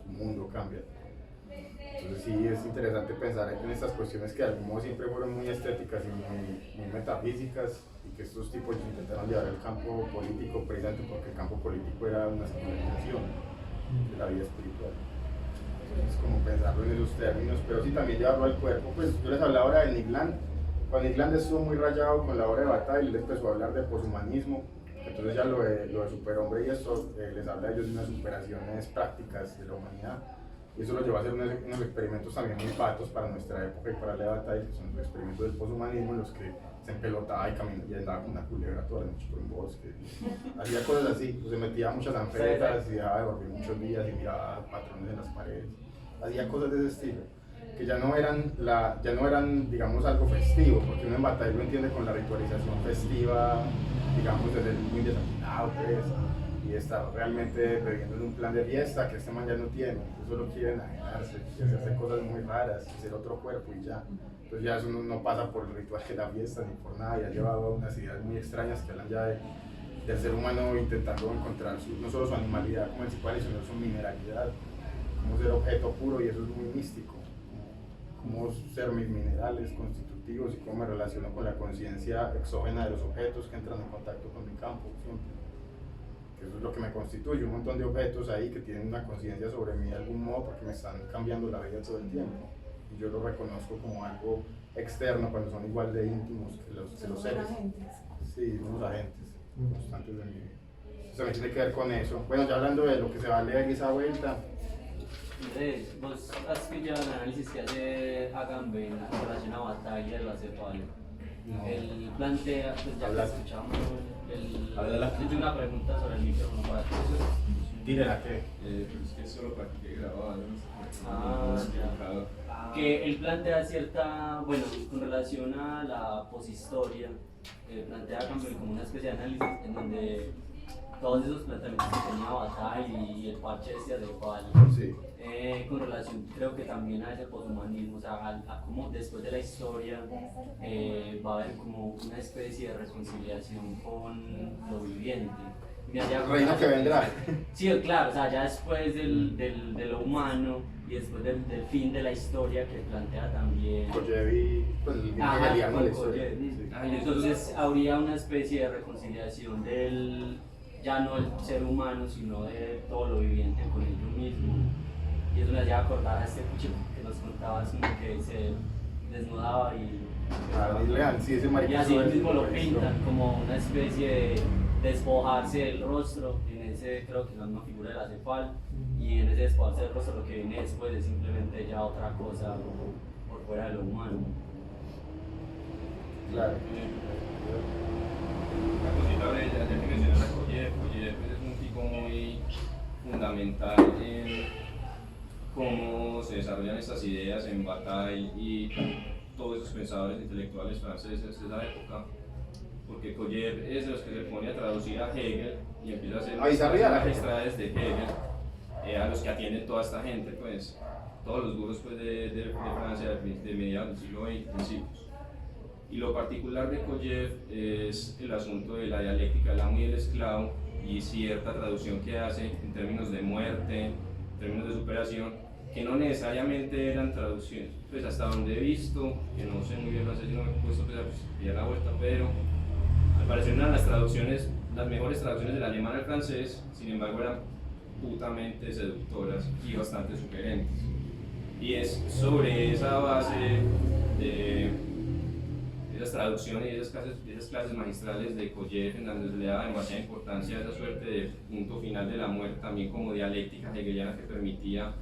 su mundo cambia. Entonces sí es interesante pensar en estas cuestiones que de algún modo siempre fueron muy estéticas y muy metafísicas, y que estos tipos intentaron llevar al campo político precisamente porque el campo político era una secularización de la vida espiritual. Entonces como pensarlo en esos términos, pero sí también llevarlo al cuerpo. Pues yo les hablaba ahora de Nick Land. Cuando Nick Land estuvo muy rayado con la obra de Bataille, él empezó a hablar de poshumanismo. Entonces ya lo de superhombre y esto les habla a ellos de unas superaciones prácticas de la humanidad. Y eso lo llevó a hacer unos experimentos también muy patos para nuestra época y para la Bataille, que son los experimentos del poshumanismo, en los que se empelotaba y caminaba y andaba con una culebra toda la noche por un bosque. Hacía cosas así, pues se metía a muchas anfetas y dejaba de dormir muchos días y miraba patrones en las paredes. Hacía cosas de ese estilo, que ya no eran digamos algo festivo, porque uno en Bataille lo entiende con la ritualización festiva, digamos desde el muy desafinado pues, y está realmente bebiendo en un plan de fiesta que este man ya no tiene, solo quiere enajenarse, hacer cosas muy raras, ser otro cuerpo y ya. Entonces ya eso no pasa por el ritual de la fiesta ni por nada, ya llevaba unas ideas muy extrañas que hablan ya del ser humano intentando encontrar no solo su animalidad como principal, sino su mineralidad, como ser objeto puro, y eso es muy místico, como ser mis minerales constitutivos y cómo me relaciono con la conciencia exógena de los objetos que entran en contacto con mi campo siempre. Eso es lo que me constituye, un montón de objetos ahí que tienen una conciencia sobre mí de algún modo porque me están cambiando la vida todo el tiempo. Y yo lo reconozco como algo externo cuando son igual de íntimos que los seres. Agentes. Sí, unos agentes constantes de mi vida. Eso también tiene que ver con eso. Bueno, ya hablando de lo que se va a leer en esa vuelta. Andrés, vos has pillado el análisis que hace Agamben en relación a Bataille de la Cepal. No. Él plantea, pues ya que escuchamos, Háblala. yo tengo una pregunta sobre el micrófono para ti. Tírela que. Pero es que es solo para que quede grabado, Ah, ya. Que él plantea cierta, bueno, con relación a la poshistoria, plantea Campbell como una especie de análisis en donde todos esos planteamientos que tenía Bataille y el parche de Cepal, Sí. con relación creo que también a ese poshumanismo, o sea, a cómo después de la historia va a haber como una especie de reconciliación con lo viviente. El reino que vendrá. Sí, claro, o sea, ya después de lo humano y después del fin de la historia que plantea también. Koyevi, pues el mismo hegeliano de la historia. Sí. Entonces habría una especie de reconciliación del, ya no el ser humano, sino de todo lo viviente con ello mismo. Y eso me hacía acordar a este chico que nos contabas, como que se desnudaba y... Lean, sí, ese mariposa. Y así mismo lo pintan como una especie de despojarse del rostro, en ese creo que es una figura de la Cepal, y en ese despojarse del rostro lo que viene después es simplemente ya otra cosa por fuera de lo humano. Claro. Una cosita breve, ya que mencionas a Koyev, Koyev es un tipo muy fundamental en cómo se desarrollan estas ideas en Bataille y todos esos pensadores intelectuales franceses de esa época, porque Koyev es de los que se pone a traducir a Hegel y empieza a hacer Ahí sabía la magistrales de Hegel a los que atienden toda esta gente, pues, todos los duros pues, de Francia de mediados del siglo XX, principios. Y lo particular de Kojev es el asunto de la dialéctica del amo y el esclavo y cierta traducción que hace en términos de muerte, en términos de superación, que no necesariamente eran traducciones. Pues hasta donde he visto, que no sé muy bien, no sé si no me he puesto pues, a la vuelta, pero al parecer eran las traducciones, las mejores traducciones del alemán al francés, sin embargo eran putamente seductoras y bastante sugerentes. Y es sobre esa base de esas traducciones y esas clases magistrales de Kojev, en donde se le da demasiada importancia a esa suerte de punto final de la muerte, también como dialéctica hegeliana que permitía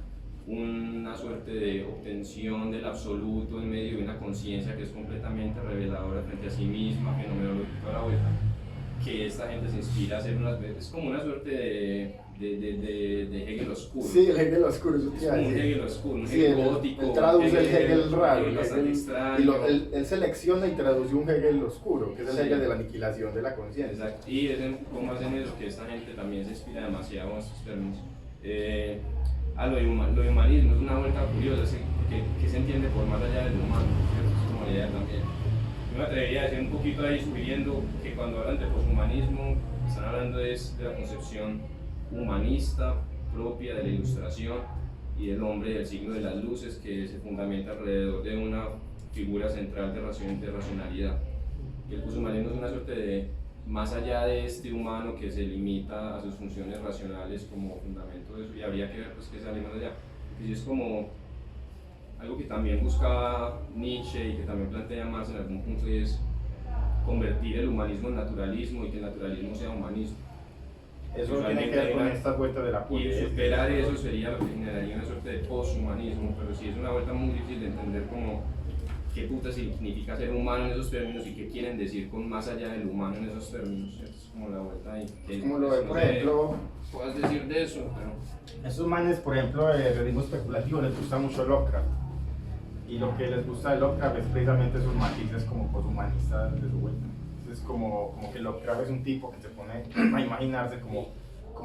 una suerte de obtención del absoluto en medio de una conciencia que es completamente reveladora frente a sí misma, fenomenológica a la vuelta, que esta gente se inspira a hacer unas veces, es como una suerte de Hegel oscuro. Sí, el Hegel oscuro, eso es como un Hegel oscuro, un sí, Hegel gótico. Él traduce el Hegel raro, bastante extraño. Él selecciona y traduce un Hegel oscuro, que es el Hegel de la aniquilación de la conciencia. Exacto, y es cómo hacen eso, que esta gente también se inspira demasiado en estos términos. Lo de humanismo es una vuelta curiosa, que se entiende por más allá del humano, ¿cierto? Es como la idea también. Yo me atrevería a decir un poquito ahí, sugiriendo que cuando hablan de poshumanismo, están hablando de la concepción humanista propia de la Ilustración y del hombre del siglo de las luces, que se fundamenta alrededor de una figura central de racionalidad. Y el poshumanismo es una suerte de, más allá de este humano que se limita a sus funciones racionales como fundamento de eso, y habría que ver pues, qué sale más allá. Y es como algo que también buscaba Nietzsche y que también plantea Marx en algún punto, y es convertir el humanismo en naturalismo y que el naturalismo sea humanismo. Eso tiene que ver con estas vueltas de la Y poesía. superar eso sería lo que generaría una suerte de poshumanismo, pero sí es una vuelta muy difícil de entender como qué puta significa ser humano en esos términos y qué quieren decir con más allá del humano en esos términos. Es como la vuelta ahí. Como lo de, por ejemplo, puedas decir de eso, pero... esos manes, por ejemplo, de realismo especulativo, les gusta mucho Lovecraft. Y lo que les gusta de Lovecraft es precisamente esos matices como poshumanistas de su vuelta. Es como que Lovecraft es un tipo que se pone a imaginarse cómo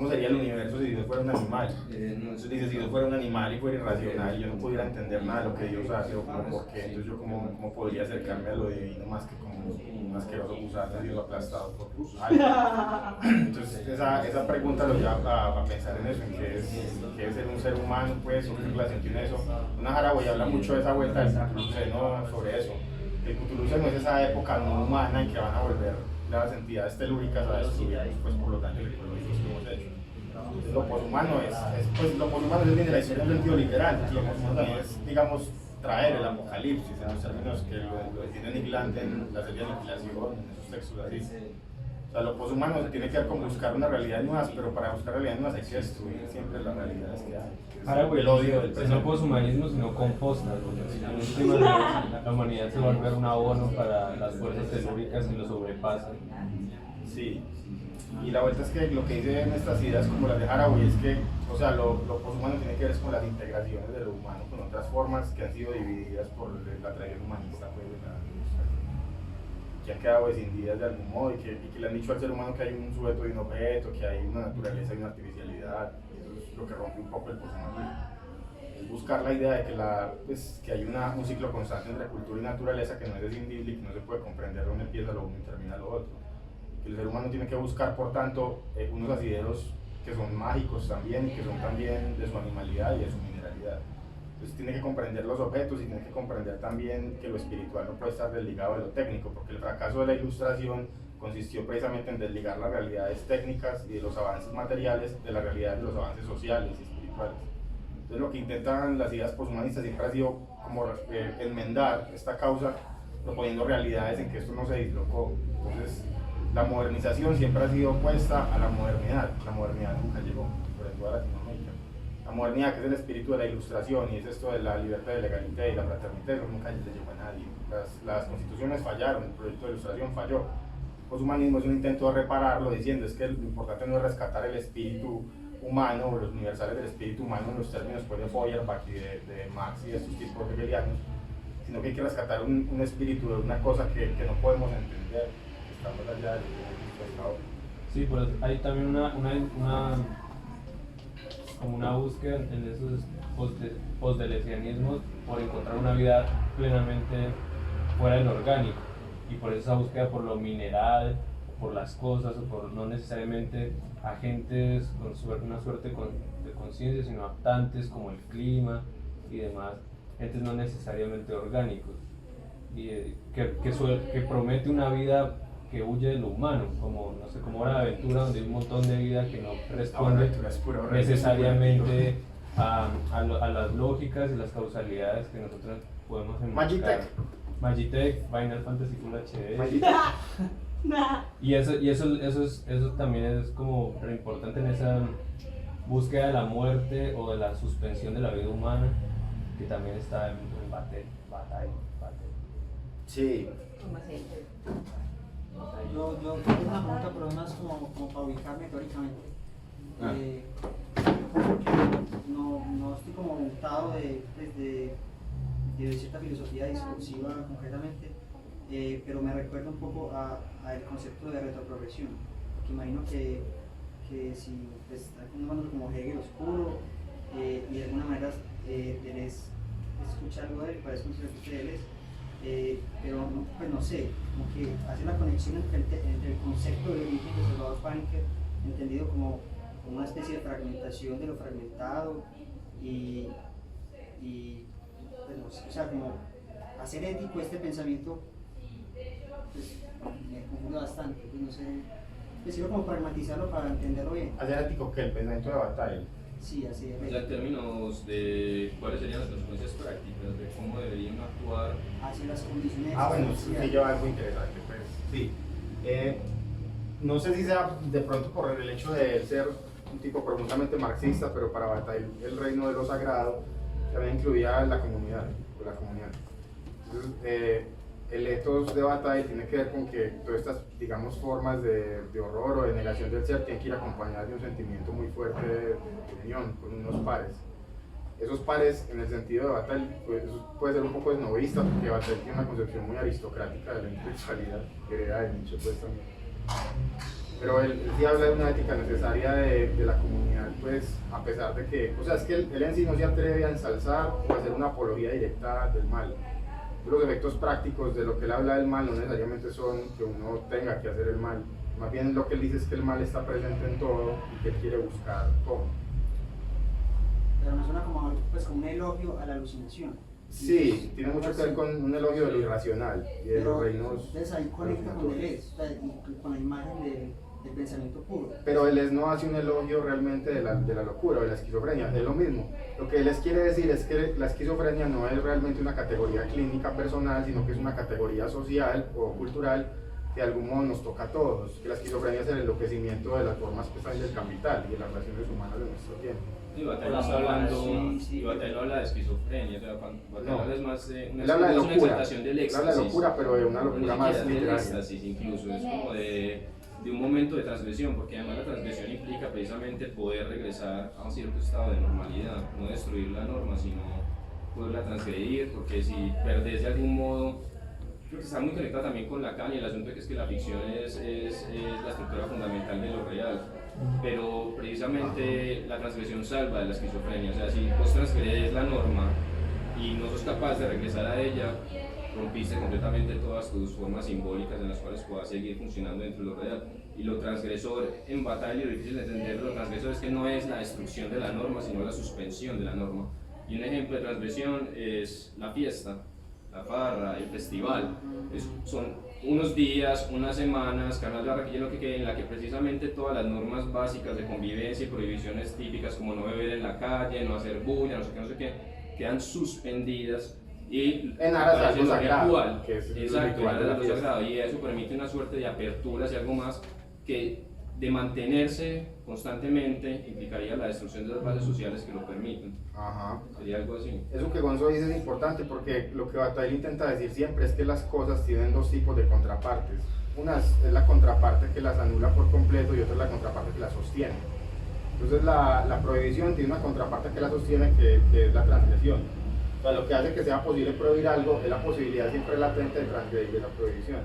sería el universo si Dios fuera un animal. Entonces dice, si Dios fuera un animal y fuera irracional, yo no pudiera entender nada de lo que Dios hace o como por qué, entonces yo cómo podría acercarme a lo divino más que como un asqueroso gusano de Dios aplastado por algo. Entonces esa pregunta lo lleva a pensar en eso, en qué es ser un ser humano, pues, o qué relación tiene eso. Una Haraway habla mucho de esa vuelta del Cthulhuceno sobre eso. El Cthulhuceno es esa época no humana en que van a volver las entidades telúricas a destruirnos pues, por los daños ecológicos que hemos hecho. Entonces, lo poshumano pues, lo poshumano es bien de la historia en un sentido literal, lo poshumano también es, digamos, traer el apocalipsis en los términos que lo define Nick Land en la serie de aniquilación, en esos textos así. O sea, lo poshumano tiene que ver con buscar una realidad nueva, pero para buscar realidades nuevas hay que destruir siempre las realidades que hay. El odio del presente. No poshumanismo, sino composta. En última, la humanidad se va a volver un abono para las fuerzas telúricas que lo sobrepasan. Sí. Y la vuelta es que lo que dicen estas ideas como las de Haraway es que, o sea, lo poshumano tiene que ver con las integraciones de lo humano con otras formas que han sido divididas por la tradición humanista, pues, que han quedado escindidas de algún modo y que le han dicho al ser humano que hay un sujeto y un objeto, que hay una naturaleza y una artificialidad. Y eso es lo que rompe un poco el poshumanismo. Es buscar la idea de que hay un ciclo constante entre cultura y naturaleza que no es escindible y que no se puede comprender dónde empieza lo uno y termina lo otro. Que el ser humano tiene que buscar, por tanto, unos asideros que son mágicos también y que son también de su animalidad y de su mineralidad. Entonces tiene que comprender los objetos y tiene que comprender también que lo espiritual no puede estar desligado de lo técnico, porque el fracaso de la Ilustración consistió precisamente en desligar las realidades técnicas y de los avances materiales de la realidad de los avances sociales y espirituales. Entonces lo que intentan las ideas poshumanistas siempre ha sido como enmendar esta causa, proponiendo realidades en que esto no se dislocó. Entonces la modernización siempre ha sido opuesta a la modernidad nunca llegó, sobre todo a Latinoamérica. La modernidad, que es el espíritu de la Ilustración y es esto de la libertad, de legalidad y la fraternidad, eso nunca le llegó a nadie. Las constituciones fallaron, el proyecto de Ilustración falló. El poshumanismo es un intento de repararlo diciendo es que lo importante no es rescatar el espíritu humano o los universales del espíritu humano en los términos pues, de Feuerbach y de Marx y de estos tipos hegelianos, sino que hay que rescatar un espíritu de una cosa que no podemos entender, que está más allá de lo que hemos visto hasta ahora. Sí, pero hay también una como una búsqueda en esos postdelesianismos por encontrar una vida plenamente fuera del orgánico, y por esa búsqueda por lo mineral, por las cosas, o por no necesariamente agentes con una suerte de conciencia, sino actantes como el clima y demás, entes no necesariamente orgánicos, y que promete una vida que huye de lo humano, como, no sé, como Hora de Aventura, donde hay un montón de vida que no responde necesariamente a las lógicas y las causalidades que nosotros podemos enmarcar. Magitech, Final Fantasy Full HD. Y eso también es como re importante en esa búsqueda de la muerte o de la suspensión de la vida humana, que también está en Battle. Sí. Yo tengo una pregunta, pero más como para ubicarme teóricamente. No estoy como montado de cierta filosofía discursiva concretamente, pero me recuerda un poco al concepto de retroprogresión, que imagino que si pues, algunos como Hegel oscuro, y de alguna manera Deleuze escucha algo de él, parece un cierto de Deleuze, pero pues no sé, como que hace la conexión entre el concepto de origen de Salvador Paniker, entendido como una especie de fragmentación de lo fragmentado, y pues no sé, o sea, como hacer ético este pensamiento, pues me confunde bastante, pues no sé, decirlo como pragmatizarlo para entenderlo bien. ¿Hacer ético qué? El pensamiento de batalla. Sí, así es. O sea, en términos de cuáles serían las consecuencias prácticas, de cómo deberían actuar. Hacia las condiciones. Bueno, sí, lleva algo interesante, pues. Sí. No sé si sea de pronto por el hecho de ser un tipo profundamente marxista, pero para Bataille el reino de lo sagrado también incluía la comunidad. Entonces, el ethos de Bataille tiene que ver con que todas estas, digamos, formas de horror o de negación del ser tienen que ir acompañadas de un sentimiento muy fuerte de unión con unos pares. Esos pares, en el sentido de Bataille, pues, puede ser un poco esnovista, porque Bataille tiene una concepción muy aristocrática de la intelectualidad, que era de Nietzsche, pues también. Pero él sí habla de una ética necesaria de la comunidad, pues, a pesar de que, o sea, es que él en sí no se atreve a ensalzar o a hacer una apología directa del mal. Los efectos prácticos de lo que él habla del mal no necesariamente son que uno tenga que hacer el mal, más bien lo que él dice es que el mal está presente en todo y que él quiere buscar cómo. Pero me suena como, pues, como un elogio a la alucinación. Sí, tiene mucho que ver con un elogio de lo irracional y de los reinos. Entonces ahí conecta con Deleuze, o sea, y con la imagen del pensamiento puro. Pero Deleuze no hace un elogio realmente de la locura o de la esquizofrenia, es lo mismo. Lo que les quiere decir es que la esquizofrenia no es realmente una categoría clínica personal, sino que es una categoría social o cultural que de algún modo nos toca a todos. Que la esquizofrenia es el enloquecimiento de las formas que están del capital y de las relaciones humanas de nuestro tiempo. Y Bataille está hablando, y Bataille no habla de esquizofrenia, o sea, Bataille habla es más de una exaltación del éxtasis. Habla de locura, pero de una locura más literaria. Del éxtasis incluso, es como de un momento de transgresión, porque además la transgresión implica precisamente poder regresar a un cierto estado de normalidad, no destruir la norma, sino poderla transgredir, porque si perdés de algún modo, creo que está muy conectado también con Lacan y el asunto de que es que la ficción es la estructura fundamental de lo real, pero precisamente la transgresión salva de la esquizofrenia, o sea, si vos transgredes la norma y no sos capaz de regresar a ella, rompiste completamente todas tus formas simbólicas en las cuales puedas seguir funcionando dentro de lo real. Y lo transgresor en Bataille, lo difícil de entender, lo transgresor es que no es la destrucción de la norma, sino la suspensión de la norma. Y un ejemplo de transgresión es la fiesta, la farra, el festival. Son unos días, unas semanas, Carnaval de Barranquilla, lo que quede, en la que precisamente todas las normas básicas de convivencia y prohibiciones típicas como no beber en la calle, no hacer bulla, no sé qué, quedan suspendidas. Y en aras de algo sagrado, que es exacto, en aras de algo sagrado, y eso permite una suerte de aperturas y algo más que de mantenerse constantemente implicaría la destrucción de las bases sociales que lo permiten. Ajá. Sería algo así. Eso que Gonzo dice es importante porque lo que Bataille intenta decir siempre es que las cosas tienen dos tipos de contrapartes. Una es la contraparte que las anula por completo y otra es la contraparte que las sostiene. Entonces la prohibición tiene una contraparte que la sostiene, que es la transgresión. O sea, lo que hace que sea posible prohibir algo es la posibilidad siempre latente de transgredir esa prohibición.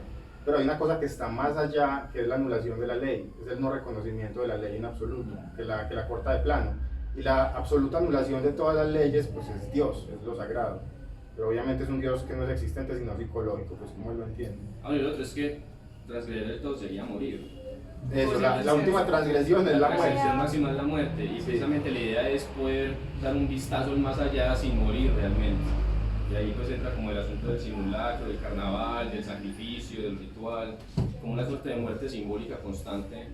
Pero hay una cosa que está más allá, que es la anulación de la ley, es el no reconocimiento de la ley en absoluto, que la corta de plano. Y la absoluta anulación de todas las leyes, pues es Dios, es lo sagrado. Pero obviamente es un Dios que no es existente, sino psicológico, pues como él lo entiende. Y lo otro es que transgredir todo sería morir. Eso, la última transgresión es la muerte. transgresión máxima es la muerte, y precisamente la idea es poder dar un vistazo al más allá sin morir realmente. Y ahí pues entra como el asunto del simulacro, del carnaval, del sacrificio, del ritual, como una suerte de muerte simbólica constante.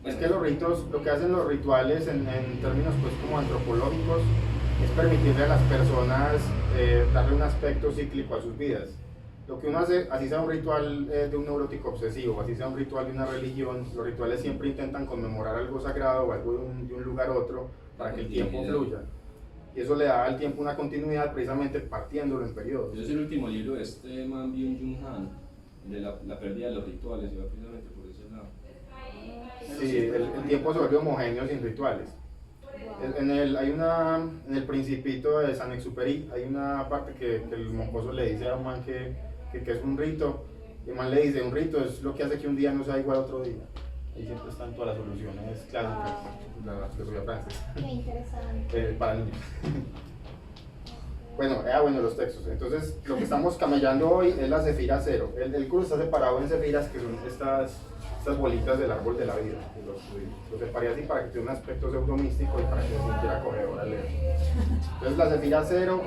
Es que los ritos, lo que hacen los rituales en términos pues como antropológicos, es permitirle a las personas darle un aspecto cíclico a sus vidas. Lo que uno hace, así sea un ritual de un neurótico obsesivo, así sea un ritual de una religión, los rituales siempre intentan conmemorar algo sagrado o algo de un lugar a otro para que el tiempo fluya. Y eso le da al tiempo una continuidad precisamente partiéndolo en periodos. Es el último libro de este man Byung-Chul Han, de la pérdida de los rituales, y va precisamente por ese lado. Sí, el tiempo se vuelve homogéneo sin rituales. En el Principito de Saint-Exupéry hay una parte que el mocoso le dice a un man que es un rito, y el man le dice, un rito es lo que hace que un día no sea igual a otro día. Ahí siempre están todas las soluciones clásicas, la filosofía francesa. Qué interesante. Para niños. Bueno, los textos. Entonces, lo que estamos camellando hoy es la Sefira 0. El curso está separado en sefiras, que son estas bolitas del árbol de la vida. Lo separé así para que tenga un aspecto pseudo-místico y para que se sintiera acogedor al leer. Entonces, la Sefira 0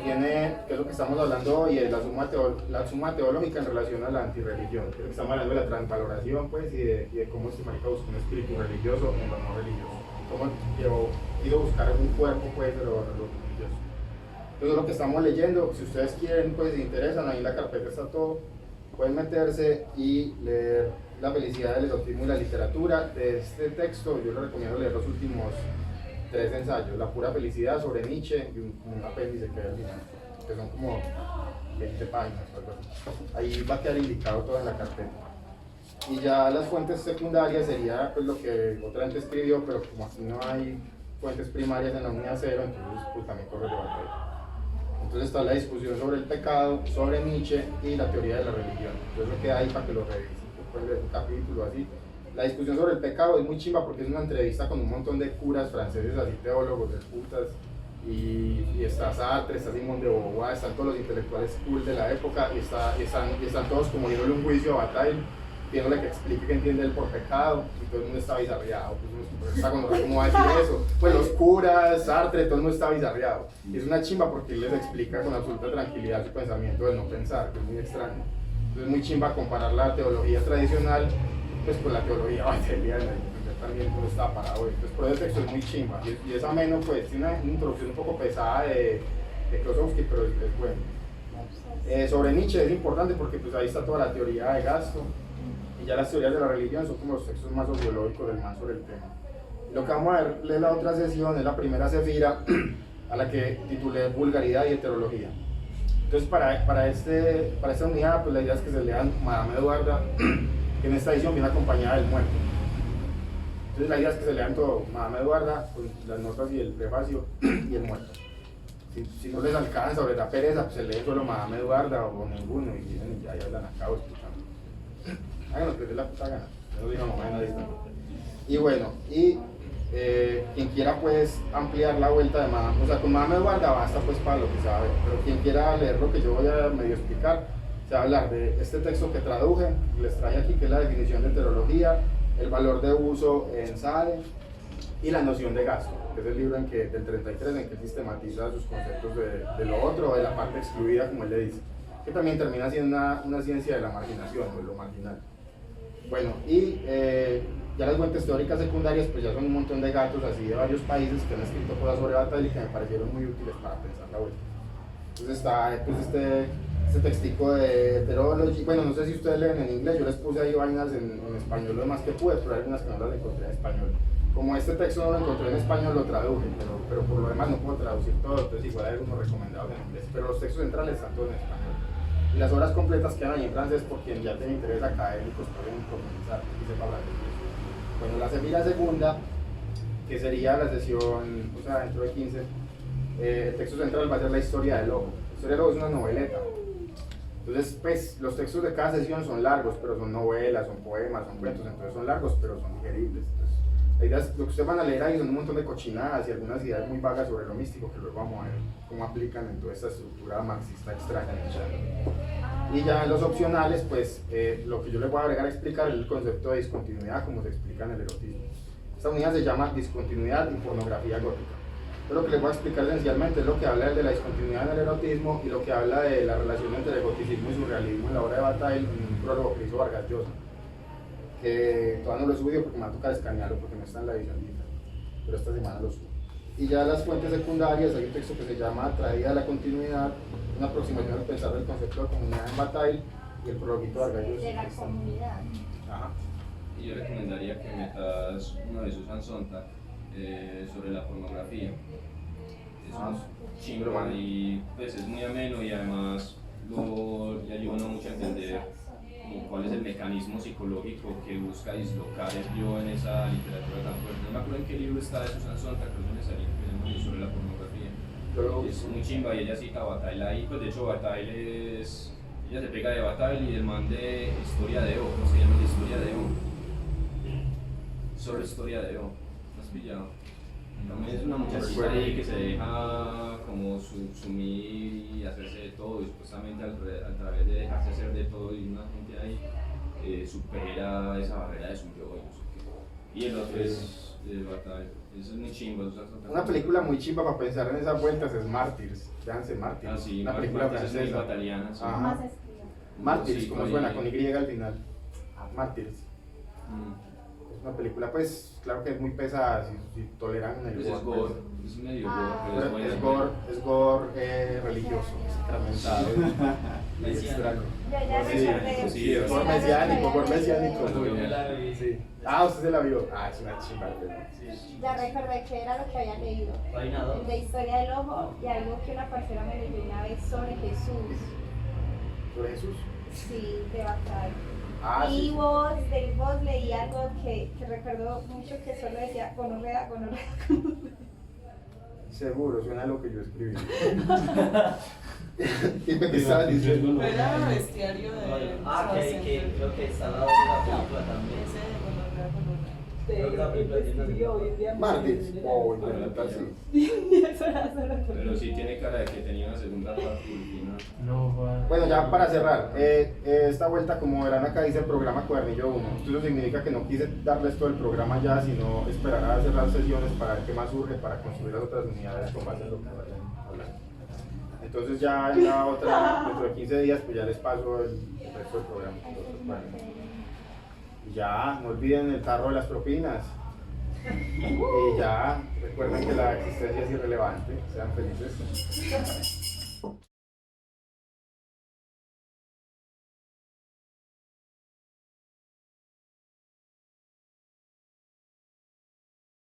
tiene, que es lo que estamos hablando hoy, es la suma teológica en relación a la antirreligión. Estamos hablando de la transvaloración, pues, y de cómo este marica busca un espíritu religioso en lo no religioso. Cómo quiero buscar un cuerpo, pues, pero no lo religioso. Entonces, lo que estamos leyendo, si ustedes quieren, pues, se interesan, ahí en la carpeta está todo, pueden meterse y leer La felicidad del erotismo y la literatura. De este texto yo les recomiendo leer los últimos 3 ensayos, La pura felicidad sobre Nietzsche y un apéndice que hay al final, que son como 20 páginas o algo así. Ahí va a quedar indicado todo en la carpeta. Y ya las fuentes secundarias sería pues lo que otra gente escribió, pero como aquí no hay fuentes primarias en la unidad 0, entonces pues también corre debate ahí. Entonces está la discusión sobre el pecado, sobre Nietzsche y la teoría de la religión. Entonces lo queda ahí para que lo revisen, pueden leer un capítulo así. La discusión sobre el pecado es muy chimba porque es una entrevista con un montón de curas franceses, así teólogos, de putas, y está Sartre, está Simone de Beauvoir, están todos los intelectuales cool de la época, y están todos como yéndole un juicio a Bataille, pidiéndole que explique qué entiende él por pecado, y todo el mundo está bizarreado, pues está cuando ¿cómo va a decir eso? Pues los curas, Sartre, todo el mundo está bizarreado, y es una chimba porque él les explica con absoluta tranquilidad su pensamiento del no pensar, que es muy extraño. Entonces es muy chimba comparar la teología tradicional pues con la teología bacteriana, también todo está parado, entonces por eso el texto es muy chimba, y es ameno, pues tiene una introducción un poco pesada de Klosowski, pero es bueno. Sobre Nietzsche es importante porque pues ahí está toda la teoría de gasto, y ya las teorías de la religión son como los textos más sociológicos del man sobre el tema. Lo que vamos a ver, leer la otra sesión es la primera sefira, a la que titulé Vulgaridad y Heterología. Entonces para esta unidad, pues la idea es que se lean Madame Eduarda, que en esta edición viene acompañada del muerto. Entonces la idea es que se lean todo, Madame Eduarda, con las notas y el prefacio y el muerto. Si no les alcanza o les da pereza, pues se lee solo Madame Eduarda o ninguno, y vienen y ya hablan acá o escuchando. Háganos que dé la puta gana, no digamos más nadie. Y bueno, quien quiera pues ampliar la vuelta de Madame, o sea con Madame Eduarda basta pues para lo que sabe, pero quien quiera leer lo que yo voy a medio explicar, se va a hablar de este texto que traduje, les traje aquí, que es la definición de heterología, el valor de uso en SADE y la noción de gasto, que es el libro del 33 en que él sistematiza sus conceptos de lo otro, de la parte excluida, como él le dice, que también termina siendo una ciencia de la marginación, o de lo marginal. Bueno, y ya las fuentes teóricas secundarias, pues ya son un montón de gatos así de varios países que han escrito cosas sobre Bataille y que me parecieron muy útiles para pensar la vuelta. Entonces está pues este textico de Heterology, bueno, no sé si ustedes leen en inglés, yo les puse ahí vainas en español lo más que pude, pero hay algunas que no las encontré en español. Como este texto no lo encontré en español, lo traduje, pero por lo demás no puedo traducir todo, entonces igual hay algunos recomendados en inglés, pero los textos centrales están todos en español. Y las obras completas quedan ahí en francés por quien ya tiene interés académicos, pueden profundizar y sepa hablar de inglés. Bueno, la sefira segunda, que sería la sesión, o sea, dentro de 15, el texto central va a ser la historia del ojo. La historia del ojo es una noveleta. Entonces, pues, los textos de cada sesión son largos, pero son novelas, son poemas, son cuentos, entonces son largos, pero son digeribles. Entonces, La idea es, lo que ustedes van a leer ahí son un montón de cochinadas y algunas ideas muy vagas sobre lo místico que luego vamos a ver cómo aplican en toda esta estructura marxista extraña. Y ya en los opcionales, pues lo que yo les voy a agregar a explicar es el concepto de discontinuidad como se explica en el erotismo. Esta unidad se llama discontinuidad y pornografía gótica. Pero lo que les voy a explicar esencialmente es lo que habla de la discontinuidad en el erotismo y lo que habla de la relación entre el goticismo y surrealismo en la obra de Bataille, en un prólogo que hizo Vargas Llosa, que todavía no lo he subido porque me va a tocar escanearlo porque no está en la edición digital, pero esta semana lo subo. Y ya las fuentes secundarias, hay un texto que se llama Traída a la continuidad, una aproximación al pensar del concepto de comunidad en Bataille y el prólogo de Vargas Llosa. De la comunidad. Ajá. Y yo recomendaría que metas uno de Susan Sontag sobre la pornografía. Es un chimbo y pues es muy ameno y además le ayuda a uno mucho a entender como cuál es el mecanismo psicológico que busca dislocar el yo en esa literatura tan fuerte. No me acuerdo en qué libro está de Susan Sontag, creo que me salió sobre la pornografía. Es muy chimba y ella cita a Bataille ahí, pues de hecho Bataille es... Ella se pega de Bataille y el man de Historia de Evo, ¿cómo se llama? La Historia de Evo. Sobre Historia de Evo, ¿lo has pillado? También es una muchachita ahí que se deja como sumir y hacerse de todo y supuestamente a través de dejarse hacer de todo y una gente ahí supera esa barrera de su yo y no sé qué. Y el otro es de Bataille, eso es muy chimbo. Una película muy chimba para pensar en esas vueltas es Mártires, véanse Mártires. Ah, sí, una película Mártires es muy francesa. bataliana. Sí. Ajá. Más escrito. Mártires, Sí, como con suena, Y. con Y al final. Mártires. Mm. Es una película, pues, claro que es muy pesada, si toleran el Pues es gore, es medio gore, pero es buena. es gore religioso, sacramentado y extraño. Yo ya Sí, recordé. sí, es gore mesiánico, gore mesiánico. Cuando yo me la vi. Sí. Ah, usted se la vio. Ah, es una chimba. Ya recordé que era lo que había leído. Vaina dos. De Historia del Ojo y algo que una parcera me leyó una vez sobre Jesús. ¿Sobre Jesús? Sí, de Bataille. Ah, Y sí. vos leí algo que recuerdo mucho que solo decía gonorrea, gonorrea. Seguro, suena a lo que yo escribí. Dime qué estabas diciendo. Era bestiario de. que creo que está al lado de la película también. Ese de gonorrea, gonorrea. Creo que la película tiene así. Mártires. Oh, Bueno, bueno, tal sí. Pero sí tiene cara de que tenía una segunda parte final. No, Juan. Bueno, ya para cerrar, esta vuelta, como verán acá dice el programa Cuadernillo 1. Eso significa que no quise darles todo el programa ya, sino esperar a cerrar sesiones para ver qué más surge, para construir las otras unidades con base en lo que vayan hablando. Entonces ya en la otra, dentro de 15 días, pues ya les paso el resto del programa. Y ya, no olviden el tarro de las propinas. Y ya, recuerden que la existencia es irrelevante. Sean felices.